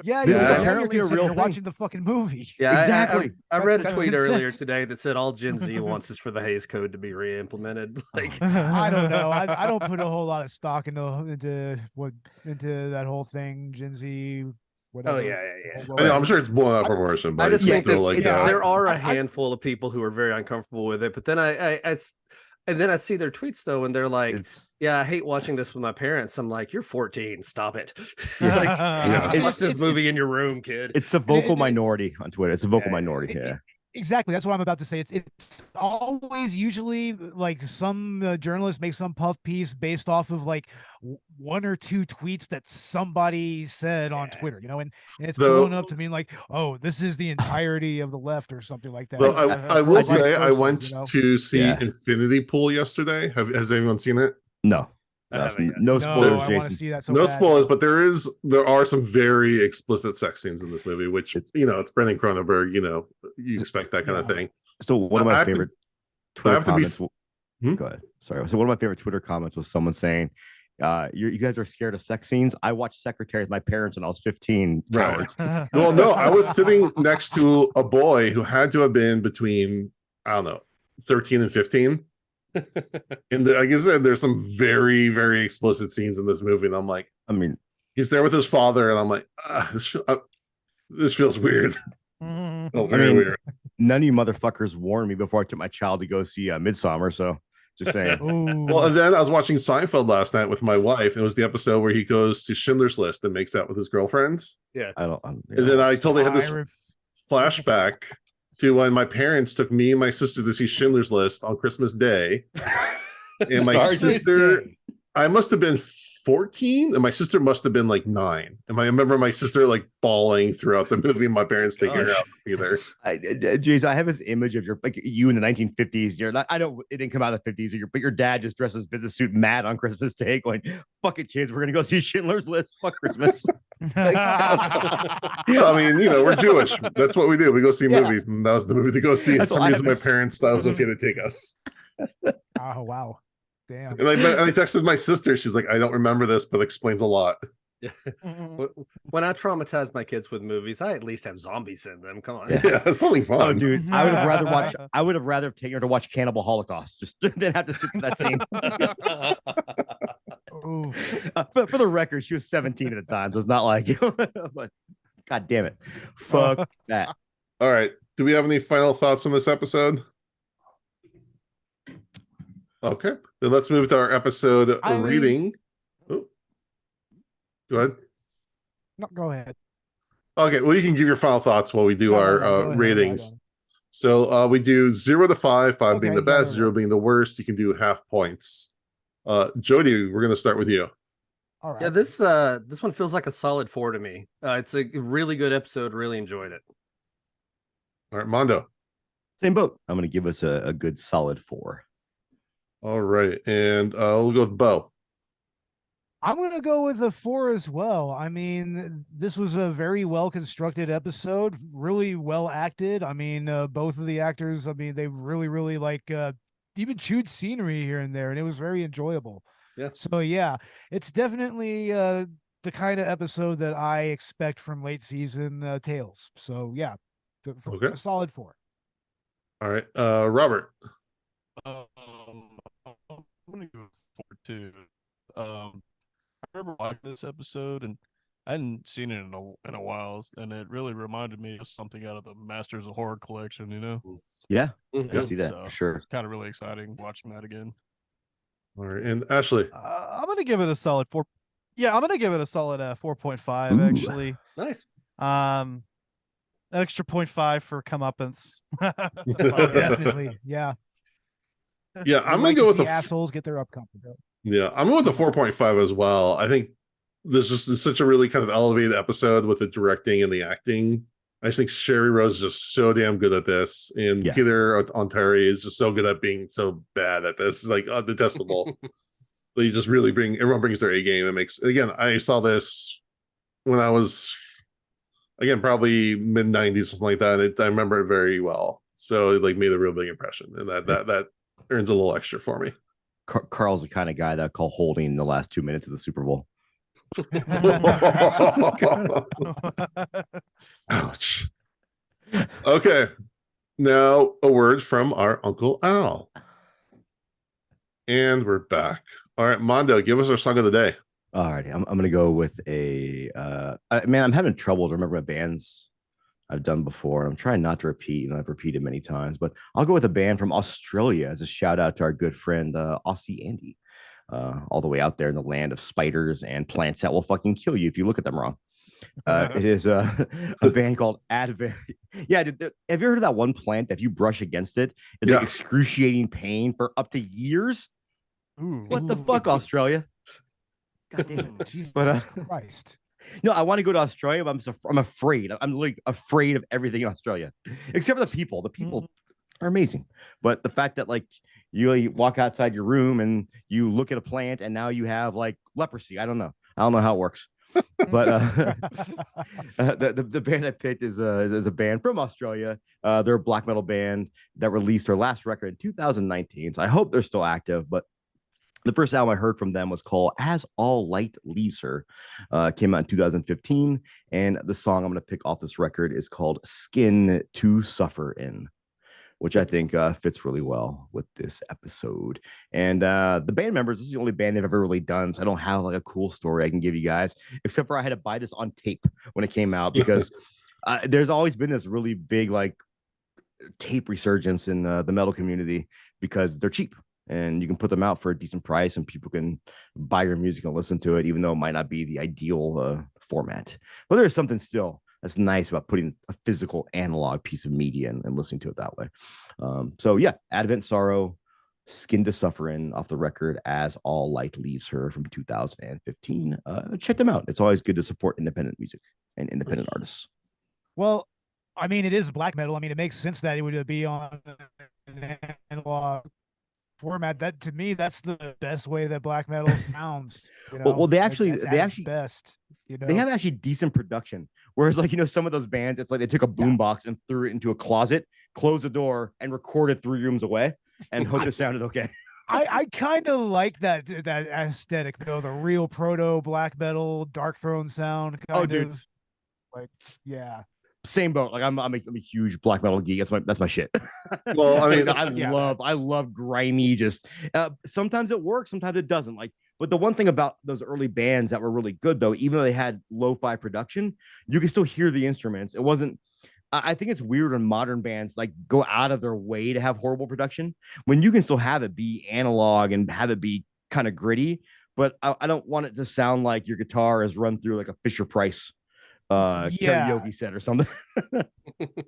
Yeah, apparently a real watching the fucking movie. Yeah, exactly. I read a tweet earlier today that said all Gen Z wants is for the Hays Code to be re-implemented. Like, I don't know. I don't put a whole lot of stock into that whole thing. Gen Z. Whatever. Oh yeah. I'm sure it's blown out of proportion, but I just think still that like there are a handful of people who are very uncomfortable with it. But then I see their tweets though, and they're like, "Yeah, I hate watching this with my parents." I'm like, "You're 14, stop it! Watch this movie in your room, kid." It's a vocal minority on Twitter. It's a vocal minority. Yeah. Exactly. That's what I'm about to say. It's always usually like some journalist makes some puff piece based off of like one or two tweets that somebody said on Twitter, and it's blown up to mean like, oh, this is the entirety of the left or something like that. Well, I will say I went to see Infinity Pool yesterday. Has anyone seen it? No. No spoilers, I Jason. want to see that so no bad. spoilers, but there are some very explicit sex scenes in this movie, which it's Brendan Cronenberg. You expect that kind of thing. So one of my favorite Twitter comments. Go ahead. Sorry. So one of my favorite Twitter comments was someone saying, "You guys are scared of sex scenes. I watched Secretary with my parents when I was 15. Cowards." Well, no, I was sitting next to a boy who had to have been between 13 and 15. And like I said, there's some very, very explicit scenes in this movie, and I'm like, he's there with his father, and I'm like, this feels weird. Very weird. None of you motherfuckers warned me before I took my child to go see Midsummer, so just saying. Well, and then I was watching Seinfeld last night with my wife, and it was the episode where he goes to Schindler's List and makes out with his girlfriends. Yeah. And then I totally had this flashback to when my parents took me and my sister to see Schindler's List on Christmas Day. And my sister, I must have been 14, and my sister must have been like 9. And I remember my sister like bawling throughout the movie, and my parents taking her out either. Jeez, I have this image of you in the 1950s. You're not, it didn't come out of the 50s, but your dad just dressed as business suit mad on Christmas Day, going, "Fuck it, kids, we're gonna go see Schindler's List. Fuck Christmas." I mean, we're Jewish. That's what we do. We go see movies, and that was the movie to go see. For some reason, my parents thought it was okay to take us. Oh wow. Damn. And I texted my sister. She's like, "I don't remember this, but it explains a lot." When I traumatize my kids with movies, I at least have zombies in them. Come on. Yeah, it's something fun. Oh, dude, I would have rather taken her to watch Cannibal Holocaust just than have to sit through that scene. For the record, she was 17 at the time, so it's not like but God damn it. Fuck that. All right. Do we have any final thoughts on this episode? Okay. Then let's move to our episode reading. Oh. Go ahead. No, go ahead. Okay. Well, you can give your final thoughts while we do our ratings. So we do 0 to 5, 5 being the best, 0 being the worst. You can do half points. Jody, we're going to start with you. All right. Yeah, this one feels like a solid 4 to me. It's a really good episode. Really enjoyed it. All right, Mondo. Same boat. I'm going to give us a good solid 4. All right, and we'll go with Bo. I'm going to go with a 4 as well. I mean, this was a very well constructed episode, really well acted. I mean, both of the actors, I mean, they really, really even chewed scenery here and there, and it was very enjoyable. Yeah. So yeah, it's definitely the kind of episode that I expect from late season Tales. So yeah, Okay. a solid 4. All right, Robert. I'm gonna go 4 too. I remember watching this episode and I hadn't seen it in a while, and it really reminded me of something out of the Masters of Horror collection. You know? Yeah, Mhm. I see that for sure. It's kind of really exciting watching that again. All right, and Ashley. I'm gonna give it a solid 4. Yeah, I'm gonna give it a solid 4.5 Ooh. actually. Nice. An extra 0.5 for comeuppance. Definitely, yeah. Yeah, I'm gonna go with the assholes get their upcoming. Yeah, I'm going with the 4.5 as well. I think this is such a really kind of elevated episode with the directing and the acting. I just think Sherrie Rose is just so damn good at this, and Peter Ontari is just so good at being so bad at this, like detestable. They just really everyone brings their A game. It makes, again, I saw this when I was, again, probably mid 90s, something like that. I remember it very well, so it like made a real big impression, and that earns a little extra for me. Carl's the kind of guy that call holding the last 2 minutes of the Super Bowl. Ouch. Okay. Now a word from our Uncle Al. And we're back. All right, Mondo, give us our song of the day. All righty. I'm gonna go with a man, I'm having trouble to remember what bands I've done before, and I'm trying not to repeat, and I've repeated many times, but I'll go with a band from Australia as a shout out to our good friend Aussie Andy, all the way out there in the land of spiders and plants that will fucking kill you if you look at them wrong. It is a band called Advent. Yeah, have you heard of that one plant that if you brush against it, it's like excruciating pain for up to years? Ooh. What the fuck, Australia? God damn it. Jesus But Christ. no, I want to go to Australia, but I'm afraid. I'm like afraid of everything in Australia, except for the people. The people are amazing, but the fact that like you walk outside your room and you look at a plant and now you have like leprosy. I don't know how it works. But the band I picked is a band from Australia. They're a black metal band that released their last record in 2019. So I hope they're still active, but the first album I heard from them was called As All Light Leaves Her. Came out in 2015. And the song I'm going to pick off this record is called Skin to Suffer In, which I think fits really well with this episode. And the band members, this is the only band they've ever really done. So I don't have like a cool story I can give you guys, except for I had to buy this on tape when it came out because there's always been this really big like tape resurgence in the metal community because they're cheap. And you can put them out for a decent price and people can buy your music and listen to it, even though it might not be the ideal format. But there's something still that's nice about putting a physical analog piece of media and listening to it that way. So yeah, Advent Sorrow, Skin to Suffer In off the record As All Light Leaves Her from 2015. Check them out. It's always good to support independent music and independent artists. Well, I mean, it is black metal. I mean, it makes sense that it would be on an analog format. That to me, that's the best way that black metal sounds. You know? Well, they actually best. You know, they have actually decent production. Whereas, like, you know, some of those bands, it's like they took a boombox and threw it into a closet, closed the door, and recorded 3 rooms away, and hoped it sounded okay. I kind of like that aesthetic though, the real proto black metal Dark Throne sound. Dude. Like, yeah. Same boat. Like I'm a huge black metal geek. That's my shit. Well, I mean, I love grimy. Just sometimes it works, sometimes it doesn't. Like But the one thing about those early bands that were really good, though, even though they had lo-fi production, you can still hear the instruments. It wasn't. I think it's weird when modern bands like go out of their way to have horrible production when you can still have it be analog and have it be kind of gritty. But I don't want it to sound like your guitar is run through like a Fisher Price karaoke set or something.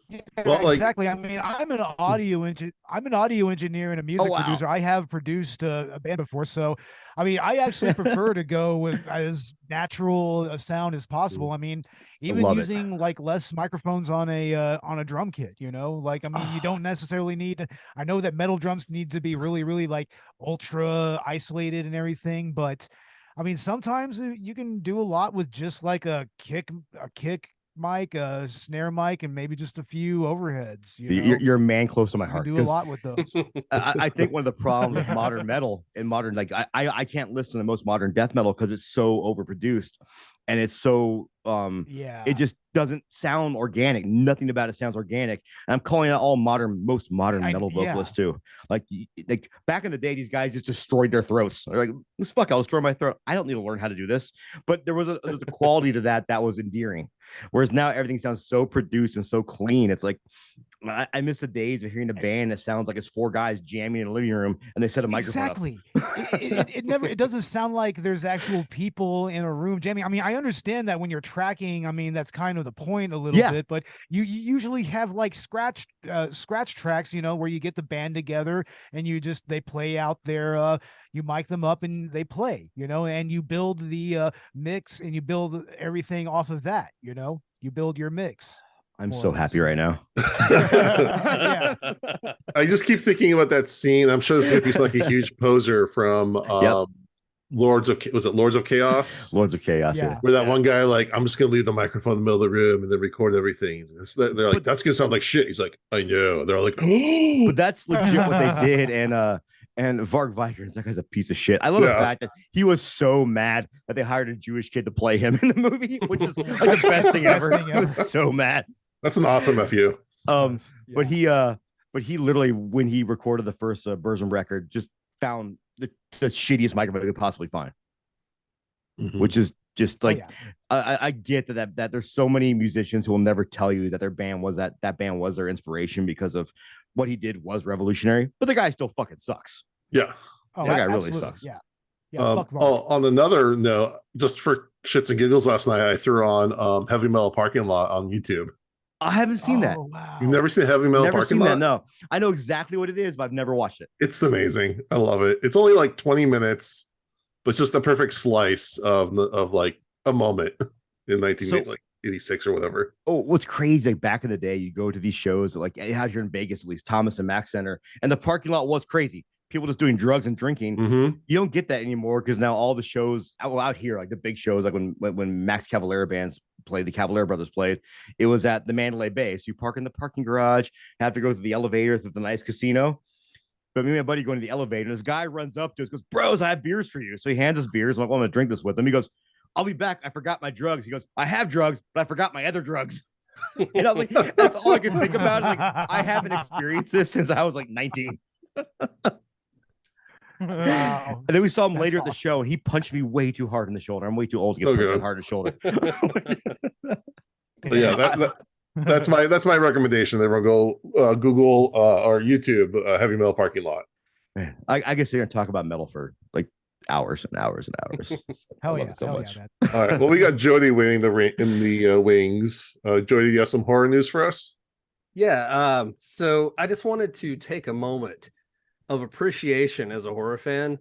Yeah, Well, like- exactly. I mean, I'm an audio engineer and a music wow. producer. I have produced a band before, so I mean, I actually prefer to go with as natural a sound as possible. I mean, even love it. using like less microphones on a drum kit, you know, like I mean, you don't necessarily need. I know that metal drums need to be really, really like ultra isolated and everything, but I mean, sometimes you can do a lot with just like a kick mic, a snare mic, and maybe just a few overheads. You know, You're a man close to my you can heart. do a 'cause lot with those. I think one of the problems with modern metal and modern, like I can't listen to most modern death metal because it's so overproduced and it's so Yeah, it just doesn't sound organic. Nothing about it sounds organic. And I'm calling out all most modern metal vocalists too. Like back in the day, these guys just destroyed their throats. They're like, fuck, I'll destroy my throat. I don't need to learn how to do this. But there was a quality to that was endearing. Whereas now everything sounds so produced and so clean. It's like I miss the days of hearing a band that sounds like it's four guys jamming in a living room and they set a microphone up. exactly. It doesn't sound like there's actual people in a room jamming. I mean, I understand that when you're tracking, I mean, that's kind of the point a little bit, but you usually have like scratch tracks, you know, where you get the band together and they play out their you mic them up and they play, you know, and you build the mix and you build everything off of that, you know, you build your mix. I'm so happy right now. Yeah. I just keep thinking about that scene. I'm sure this movie's like a huge poser from Lords of Chaos? Lords of Chaos. Yeah. Where that one guy, like, I'm just gonna leave the microphone in the middle of the room and then record everything. They're like, that's gonna sound like shit. He's like, I know. They're all like, but that's legit what they did. And Varg Vikernes, that guy's a piece of shit. I love the fact that he was so mad that they hired a Jewish kid to play him in the movie, which is like the best thing ever. He was so mad. That's an awesome FU. But he literally, when he recorded the first Burzum record, just found the shittiest microphone he could possibly find, which is just like I get that there's so many musicians who will never tell you that their band was that band was their inspiration because of what he did was revolutionary, but the guy still fucking sucks. Yeah, that guy really sucks. Yeah. On another note, just for shits and giggles, last night I threw on Heavy Metal Parking Lot on YouTube. I haven't seen that. Wow. You've never seen Heavy Metal Parking Lot? No, I know exactly what it is, but I've never watched it. It's amazing. I love it. It's only like 20 minutes, but just the perfect slice of like a moment in 1986 or whatever. Oh, what's crazy? Like back in the day, you go to these shows like out here in Vegas, at least Thomas and Mack Center, and the parking lot was crazy. People just doing drugs and drinking. You don't get that anymore because now all the shows out here, like the big shows, like when Max Cavalera bands played, the Cavalera brothers played, it was at the Mandalay Bay. So you park in the parking garage, have to go through the elevator through the nice casino. But me and my buddy go into the elevator, and this guy runs up to us, goes, "Bros, I have beers for you." So he hands us beers. I'm like, "Well, I'm gonna drink this with him." He goes, "I'll be back. I forgot my drugs." He goes, "I have drugs, but I forgot my other drugs." And I was like, that's all I could think about. Like, I haven't experienced this since I was like 19. Wow. And then we saw him later at the show, and he punched me way too hard in the shoulder. I'm way too old to get punched that hard in the shoulder. Yeah, that's my recommendation. Everyone go Google or YouTube Heavy Metal Parking Lot. Man, I guess they're gonna talk about metal for like hours and hours and hours. Hell yeah, so much. man. All right. Well, we got Jody winning in the wings. Jody, you have some horror news for us? Yeah. So I just wanted to take a moment of appreciation as a horror fan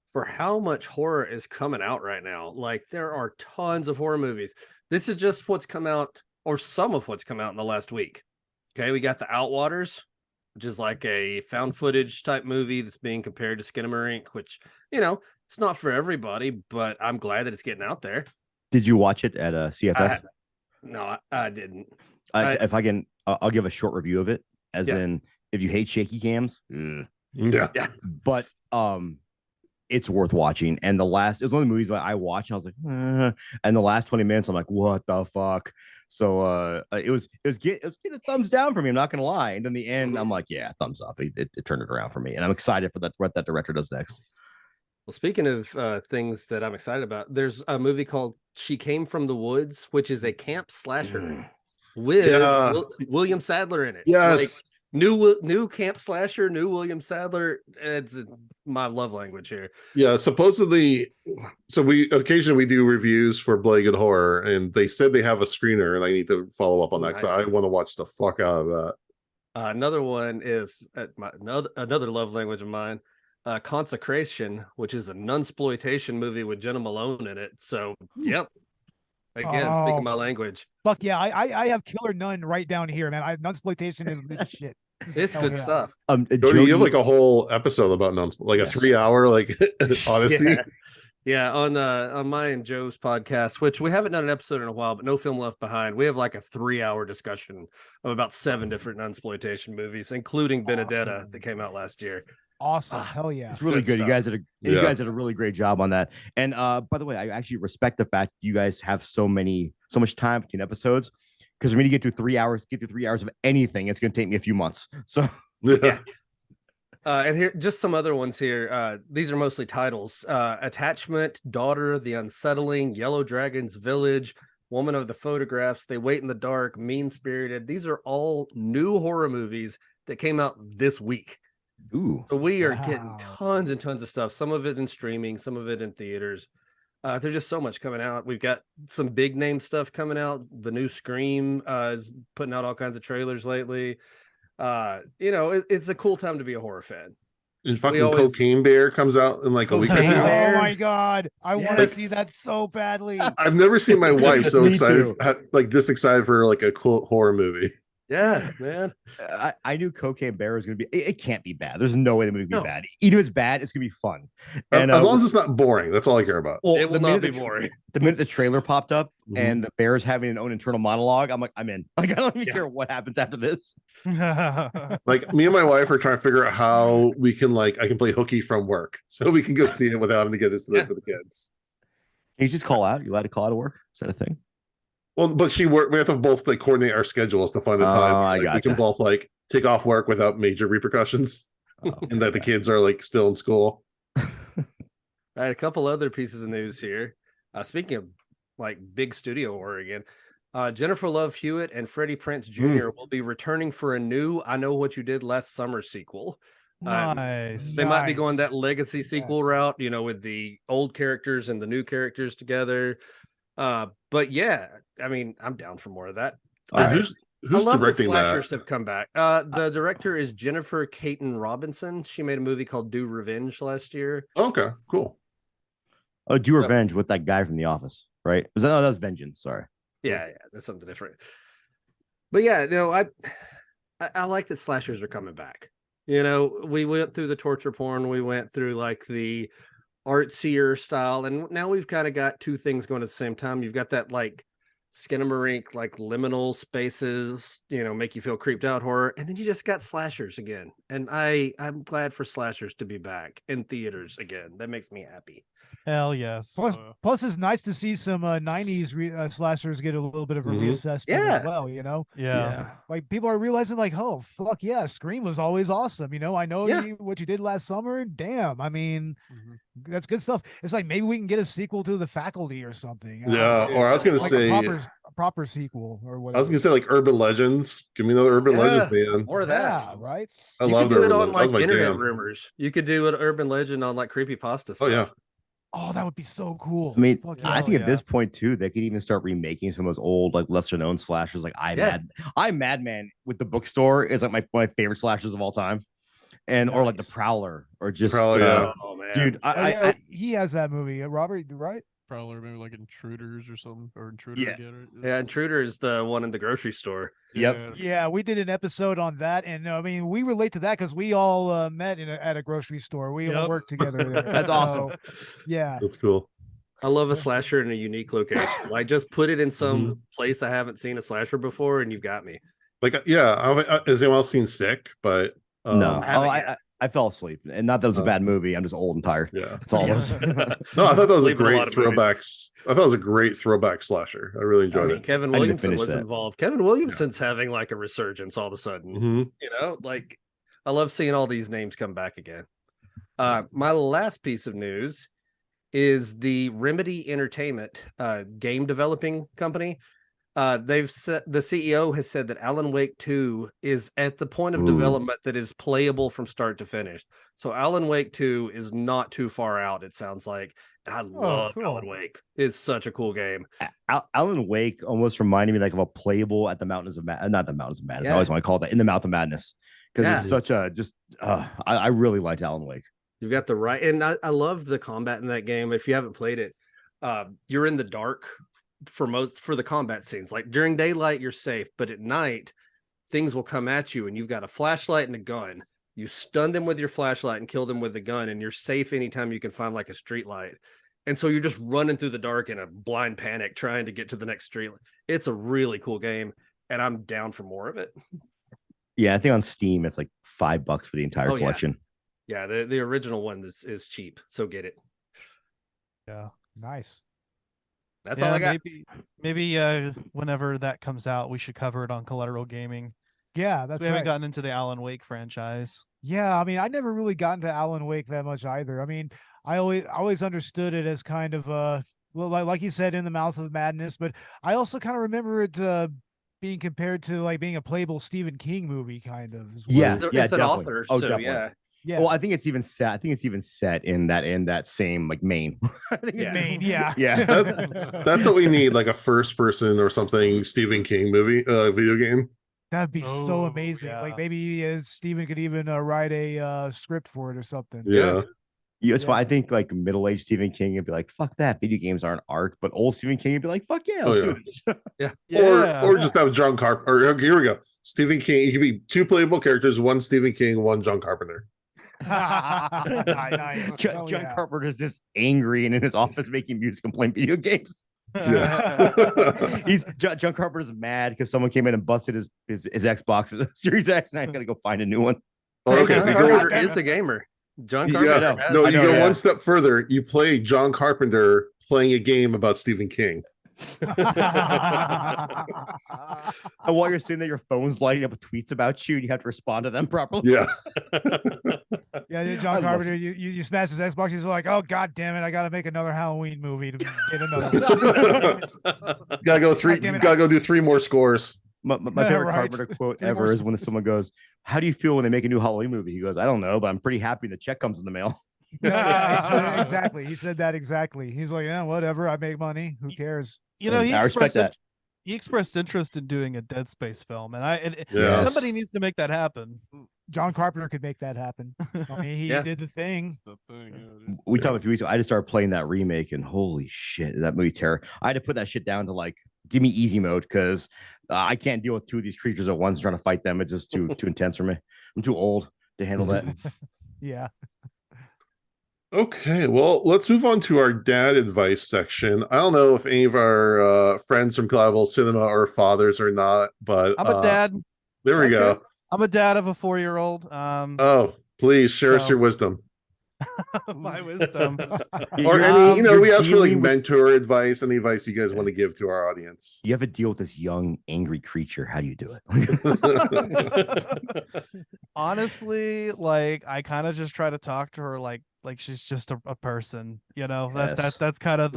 for how much horror is coming out right now. Like there are tons of horror movies. This is just what's come out, or some of what's come out in the last week. Okay, we got The Outwaters, which is like a found footage type movie that's being compared to Skinamarink, which, you know, it's not for everybody, but I'm glad that it's getting out there. Did you watch it at CFF? No, I didn't. If I can, I'll give a short review of it. As in, if you hate shaky cams, Yeah. but it's worth watching. And it was one of the movies that I watched. And I was like, and the last 20 minutes, I'm like, what the fuck? So it was getting a thumbs down for me. I'm not gonna lie. And in the end, I'm like, yeah, thumbs up. It turned it around for me, and I'm excited for what that director does next. Well, speaking of things that I'm excited about, there's a movie called She Came from the Woods, which is a camp slasher with Yeah. William Sadler in it. Yes. New camp slasher, new William Sadler. It's my love language here. Yeah, supposedly. So we occasionally do reviews for Blanket Horror, and they said they have a screener, and I need to follow up on that because I want to watch the fuck out of that. Another one is another love language of mine, Consecration, which is a nunsploitation movie with Jenna Malone in it. So, yep. Again, speaking my language. Fuck yeah, I have Killer Nun right down here, man. Nunsploitation is this shit. It's good stuff. Jody, you have like a whole episode about like a 3-hour like odyssey. Yeah, on my and Joe's podcast, which we haven't done an episode in a while, but No Film Left Behind, we have like a 3-hour discussion of about 7 different nunsploitation movies, including Benedetta that came out last year. Awesome. Hell yeah. It's really good. You guys did a really great job on that. And by the way, I actually respect the fact you guys have so much time between episodes, because for me to get through 3 hours of anything, it's going to take me a few months. So yeah. And here, just some other ones here. These are mostly titles: Attachment, Daughter, The Unsettling, Yellow Dragon's Village, Woman of the Photographs, They Wait in the Dark, Mean Spirited. These are all new horror movies that came out this week. Ooh. So we are getting tons and tons of stuff. Some of it in streaming, some of it in theaters. There's just so much coming out. We've got some big name stuff coming out. The new Scream is putting out all kinds of trailers lately. It's a cool time to be a horror fan. And fucking Cocaine Bear comes out in like a week or two. Oh my god, I want to see that so badly. I've never seen my wife so excited, like this excited for like a cool horror movie. Yeah, man. I knew Cocaine Bear was going to be. It can't be bad. There's no way the movie can be bad. Even if it's bad, it's going to be fun. And as long as it's not boring, that's all I care about. Well, it will not be boring. The minute the trailer popped up and the bear is having an own internal monologue, I'm like, I'm in. Like, I don't even care what happens after this. Like, me and my wife are trying to figure out how we can I can play hooky from work, so we can go see it without having to get this for the kids. Can you just call out? You allowed to call out of work? Is that a thing? Well, but we have to both coordinate our schedules to find the time. We can both take off work without major repercussions, and that the kids are still in school. All right, a couple other pieces of news here. Speaking of big studio horror again, Jennifer Love Hewitt and Freddie Prinze Jr. will be returning for a new "I Know What You Did Last Summer" sequel. Nice. They might be going that legacy sequel route, with the old characters and the new characters together. But yeah, I mean, I'm down for more of that. Who's directing that? Slashers have come back. The director is Jennifer Caton Robinson. She made a movie called Do Revenge last year. Okay, cool. Oh, Do Revenge with that guy from The Office, right? That was Vengeance. Sorry. Yeah, that's something different. But yeah, I like that slashers are coming back. We went through the torture porn, we went through the artsier style, and now we've kind of got two things going at the same time. You've got that skinamarink, liminal spaces, make you feel creeped out horror, and then you just got slashers again. And I'm glad for slashers to be back in theaters again. That makes me happy. Hell yes. Plus it's nice to see some 90s slashers get a little bit of a reassessment as well, Yeah. People are realizing oh fuck yeah, Scream was always awesome. I know what you did last summer. Damn, I mean, that's good stuff. It's maybe we can get a sequel to The Faculty or something. Or I was gonna say a proper sequel or whatever. I was gonna say Urban Legends. Give me another Urban Legends, man. Or that. Yeah, right. I love it on internet rumors. You could do an Urban Legend on creepypasta stuff. Oh yeah. Oh, that would be so cool. I mean, I think at this point too, they could even start remaking some of those old, lesser known slashers. I'm Madman with the bookstore is one of my favorite slashers of all time, and or the Prowler, or just Prowler, oh man, dude. He has that movie, Robert, right? Prowler, maybe Intruders or something, or Intruder. Yeah, Intruder is the one in the grocery store. Yep. Yeah, we did an episode on that, and I mean, we relate to that because we all met at a grocery store. We all worked together there. That's awesome. Yeah, that's cool. I love a slasher in a unique location. Just put it in some place I haven't seen a slasher before, and you've got me. Has anyone else seen Sick? But no. I fell asleep, and not that it was a bad movie. I'm just old and tired. Yeah, that's all. No, I thought that was a great throwback. I thought it was a great throwback slasher. I really enjoyed it. Kevin Williamson was involved. Kevin Williamson's having a resurgence all of a sudden. I love seeing all these names come back again. My last piece of news is the Remedy Entertainment game developing company. They've said the CEO has said that Alan Wake 2 is at the point of development that is playable from start to finish. So Alan Wake 2 is not too far out, it sounds like. And I love Alan Wake. It's such a cool game. Alan Wake almost reminded me like of a playable at the Mountains of not the Mountains of Madness. I always want to call it that, in the Mouth of Madness, because it's such a I really liked Alan Wake. You've got the right, and I love the combat in that game. If you haven't played it, you're in the dark for the combat scenes. Like during daylight, you're safe, but at night, things will come at you, and you've got a flashlight and a gun. You stun them with your flashlight and kill them with the gun, and you're safe anytime you can find like a street light. And so you're just running through the dark in a blind panic, trying to get to the next street. It's a really cool game, and I'm down for more of it. Yeah, I think on Steam it's like $5 for the entire collection. Yeah, the original one is cheap, so get it. Yeah, nice. That's all I got. Maybe whenever that comes out, we should cover it on Collateral Gaming. Yeah, that's we haven't gotten into the Alan Wake franchise. Yeah, I mean, I never really got into Alan Wake that much either. I mean, I always understood it as kind of well, like you said, in the Mouth of Madness, but I also kind of remember it being compared to like being a playable Stephen King movie, kind of. As well. Yeah, it's an author. Oh, so definitely. Yeah. Well, I think it's even set. I think it's even set in that same like Maine. Maine, yeah. That's what we need, like a first person or something Stephen King movie, video game. That'd be so amazing. Yeah. Like maybe Stephen could even write a script for it or something. Yeah. Yeah, it's fine. I think like middle-aged Stephen King would be like, "Fuck that, video games aren't art." But old Stephen King would be like, "Fuck yeah, let's do this." Or just have John Carpenter. Or here we go. Stephen King. It could be 2 playable characters: one Stephen King, one John Carpenter. Nice. John Carpenter is just angry and in his office making music and playing video games. Yeah. John Carpenter's mad because someone came in and busted his Xbox Series X, and he's got to go find a new one. Okay, John Carpenter is a gamer. John Carpenter. You go one step further. You play John Carpenter playing a game about Stephen King. And while you're sitting there, your phone's lighting up with tweets about you, and you have to respond to them properly. Yeah. John Carpenter, you smash his Xbox, he's like, "Oh god damn it, I gotta make another Halloween movie to get another one." Gotta go do 3 more scores. My favorite Carpenter quote ever is when someone goes, "How do you feel when they make a new Halloween movie?" He goes, "I don't know, but I'm pretty happy the check comes in the mail." Exactly. He said that exactly. He's like, "Yeah, whatever. I make money. Who cares?" You know, he expressed interest in doing a Dead Space film, and somebody needs to make that happen. John Carpenter could make that happen. I mean, he did the thing. We talked a few weeks ago. I just started playing that remake, and holy shit, that movie terror. I had to put that shit down to like, give me easy mode, because I can't deal with 2 of these creatures at once trying to fight them. It's just too intense for me. I'm too old to handle that. Yeah. Okay, well, let's move on to our dad advice section. I don't know if any of our friends from Collateral Cinema are fathers or not, but I'm a dad. There we go. I'm a dad of a 4-year-old. Oh, please share us your wisdom. My wisdom. Or any, we ask for like mentor advice, any advice you guys want to give to our audience. You have to deal with this young, angry creature. How do you do it? Honestly, like I kind of just try to talk to her like she's just a person, that's kind of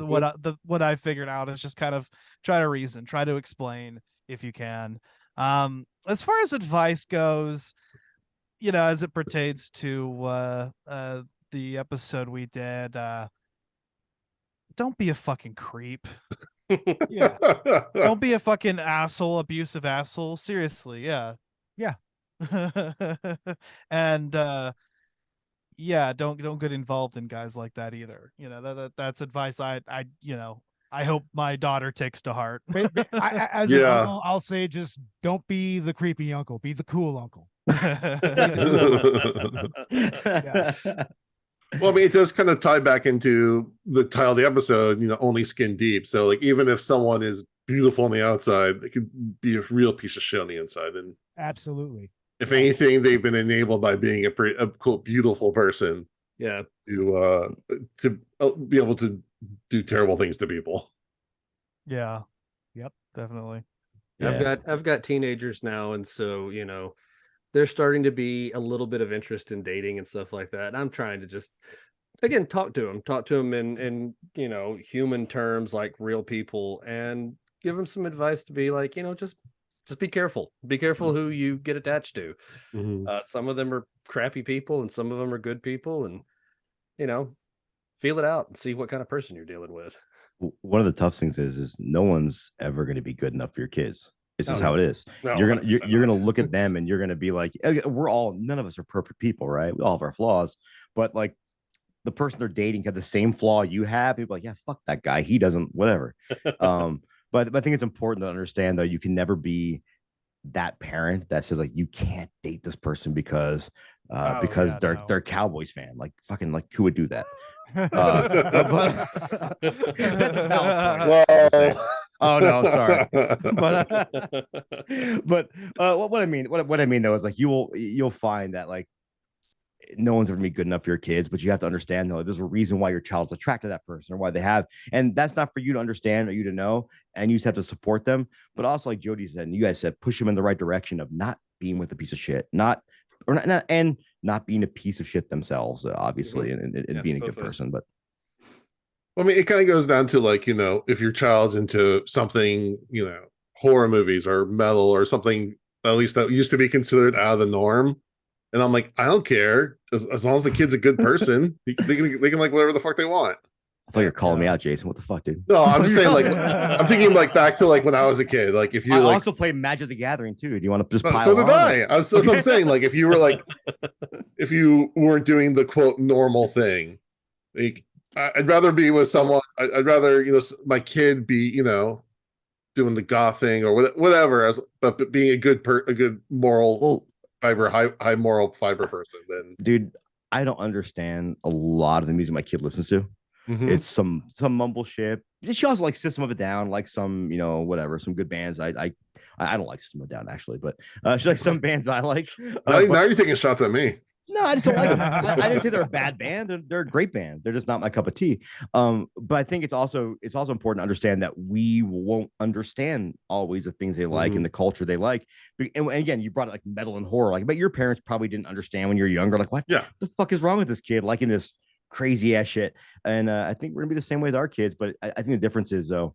what I figured out is just kind of try to reason, try to explain if you can. As far as advice goes, as it pertains to the episode we did, don't be a fucking creep. Yeah. Don't be a fucking abusive asshole. Seriously, yeah. And don't get involved in guys like that either. That's advice I hope my daughter takes to heart. As an uncle, I'll say just don't be the creepy uncle, be the cool uncle. Well, I mean, it does kind of tie back into the title of the episode, only skin deep. So like, even if someone is beautiful on the outside, they could be a real piece of shit on the inside. And absolutely, if anything, they've been enabled by being a cool, beautiful person. Yeah. To be able to do terrible things to people. Yeah. Yep. Definitely. Yeah. I've got teenagers now, and so there's starting to be a little bit of interest in dating and stuff like that. And I'm trying to just, again, talk to them in human terms, like real people, and give them some advice to be like, just be careful. Be careful who you get attached to. Some of them are crappy people and some of them are good people, and feel it out and see what kind of person you're dealing with. One of the tough things is no one's ever going to be good enough for your kids. It's just how it is. No, you're gonna look at them and you're gonna be like, none of us are perfect people, right? We all have our flaws, but like the person they're dating had the same flaw you have. People like, yeah, fuck that guy. He doesn't, whatever. But I think it's important to understand though, you can never be that parent that says like you can't date this person because they're Cowboys fan. Like fucking like who would do that? That's a valid point. Oh no, sorry. But what I mean though is like you'll find that like no one's ever gonna be good enough for your kids, but you have to understand though there's a reason why your child's attracted to that person or why they have, and that's not for you to understand or you to know, and you just have to support them. But also, like Jody said and you guys said, push them in the right direction of not being with a piece of shit, not being a piece of shit themselves, obviously, and being a good person. But I mean, it kind of goes down to like, if your child's into something, horror movies or metal or something, at least that used to be considered out of the norm. And I'm like, I don't care. As long as the kid's a good person, they can like whatever the fuck they want. I thought you're calling me out, Jason. What the fuck, dude? No, I'm just saying, like, I'm thinking like back to like when I was a kid. Like if you I like, also played Magic the Gathering too. Do you want to just pile so did on? That's what I'm saying. Like if you were like, if you weren't doing the quote normal thing, like I'd rather be with someone. I'd rather my kid be doing the goth thing or whatever, but being a good moral fiber, high moral fiber person. Then, dude, I don't understand a lot of the music my kid listens to. It's some mumble shit. She also likes System of a Down, like some whatever, some good bands. I don't like System of a Down actually, but she likes some bands I like. Now you're taking shots at me. No, I just don't like them. I didn't say they're a bad band. They're a great band. They're just not my cup of tea. But I think it's also important to understand that we won't understand always the things they like and the culture they like. And again, you brought it like metal and horror. Like, but your parents probably didn't understand when you're younger. Like, what the fuck is wrong with this kid liking this crazy ass shit? And I think we're gonna be the same way with our kids. But I think the difference is though,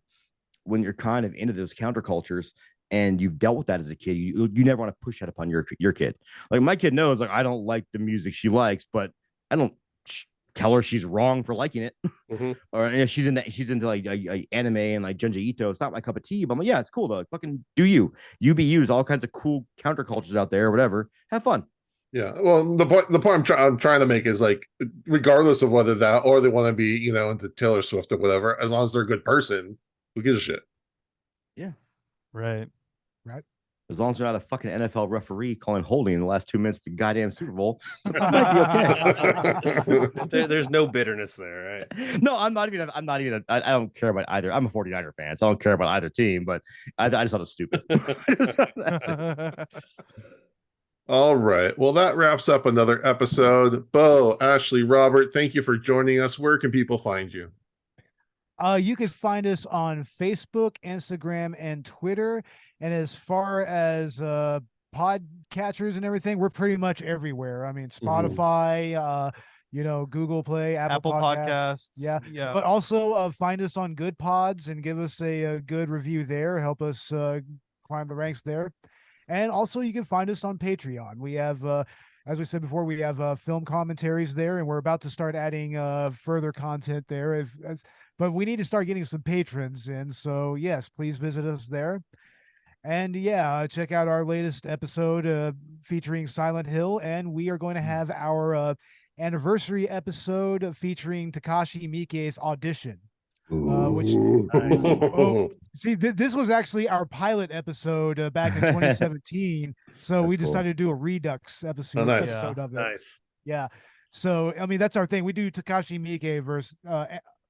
when you're kind of into those countercultures and you've dealt with that as a kid, you never want to push that upon your kid. Like my kid knows, like I don't like the music she likes, but I don't tell her she's wrong for liking it. Or if she's into like anime and like Junji Ito, it's not my cup of tea. But I'm like, yeah, it's cool though. Fucking do you be used all kinds of cool countercultures out there or whatever. Have fun. Yeah. Well, the point I'm trying to make is like, regardless of whether that or they want to be into Taylor Swift or whatever, as long as they're a good person, who gives a shit? Yeah. Right. As long as they're not a fucking NFL referee calling holding in the last 2 minutes of the goddamn Super Bowl, it might be okay. There's no bitterness there, right? No, I'm not even. I don't care about either. I'm a 49er fan, so I don't care about either team. But I just thought it was stupid. All right. Well, that wraps up another episode. Bo, Ashley, Robert, thank you for joining us. Where can people find you? You can find us on Facebook, Instagram, and Twitter. And as far as podcatchers and everything, we're pretty much everywhere. I mean, Spotify, Google Play, Apple Podcasts. Yeah. But also find us on Good Pods and give us a good review there. Help us climb the ranks there. And also you can find us on Patreon. We have, as we said before, we have film commentaries there, and we're about to start adding further content there. But we need to start getting some patrons in. So yes, please visit us there. And check out our latest episode featuring Silent Hill. And we are going to have our anniversary episode featuring Takashi Miike's audition. This was actually our pilot episode back in 2017. So we decided to do a Redux episode of it. Nice. Yeah. So I mean, that's our thing. We do Takashi Miike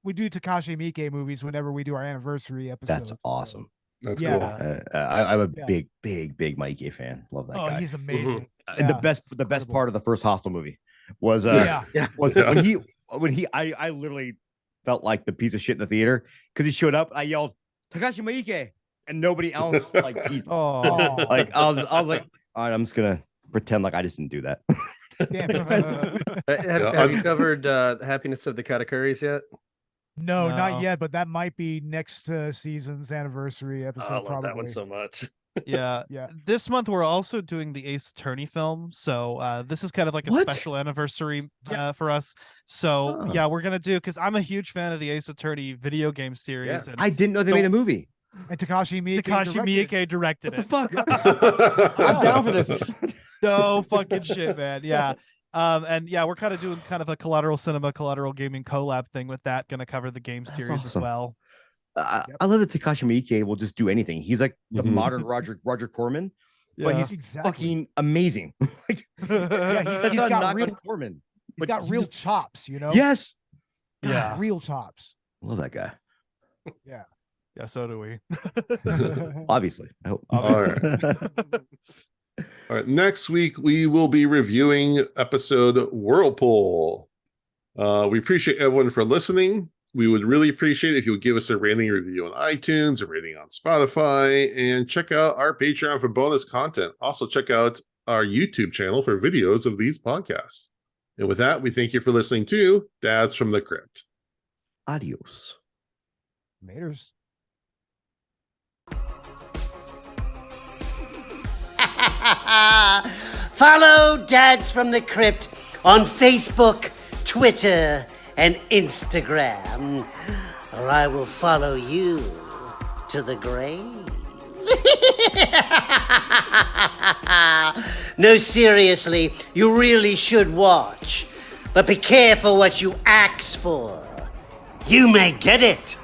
we do Takashi Miike movies whenever we do our anniversary episode. That's awesome. That's cool. I'm a big Miike fan. Love that guy. Oh, he's amazing. The best part of the first Hostel movie was when I literally felt like the piece of shit in the theater because he showed up. I yelled Takashi Miike, and nobody else like I was like, all right, I'm just gonna pretend like I just didn't do that. Damn it. Have you covered Happiness of the Katakuris yet? No, No. not yet, but that might be next season's anniversary Oh, episode. I love probably. that one so much. Yeah. Yeah. This month we're also doing the Ace Attorney film, so this is kind of like a What? special anniversary for us. So Huh. yeah, we're gonna do because I'm a huge fan of the Ace Attorney video game series. Yeah. And I didn't know they made a movie. And Takashi Miike. Takashi directed. Miike directed What the it. fuck? I'm down for this. No fucking shit, man. Yeah. And yeah, we're kind of doing kind of a Collateral Cinema, Collateral Gaming collab thing with that. Gonna cover the game That's series as awesome. well. I love that Takashi Miike will just do anything. He's like the Mhm. modern Roger Corman, but Yeah. he's Exactly. fucking amazing. Like, Yeah, he's got not real- like Corman. He's but got real he's- chops, you know. Yes. Yeah. Real chops. Love that guy. Yeah, so do we. Obviously. I hope. All right. All right. Next week, we will be reviewing episode Whirlpool. We appreciate everyone for listening. We would really appreciate it if you would give us a rating review on iTunes, a rating on Spotify, and check out our Patreon for bonus content. Also, check out our YouTube channel for videos of these podcasts. And with that, we thank you for listening to Dads from the Crypt. Adios. Maters. Follow Dads from the Crypt on Facebook, Twitter, and Instagram, or I will follow you to the grave. No, seriously, you really should watch. But be careful what you ask for. You may get it.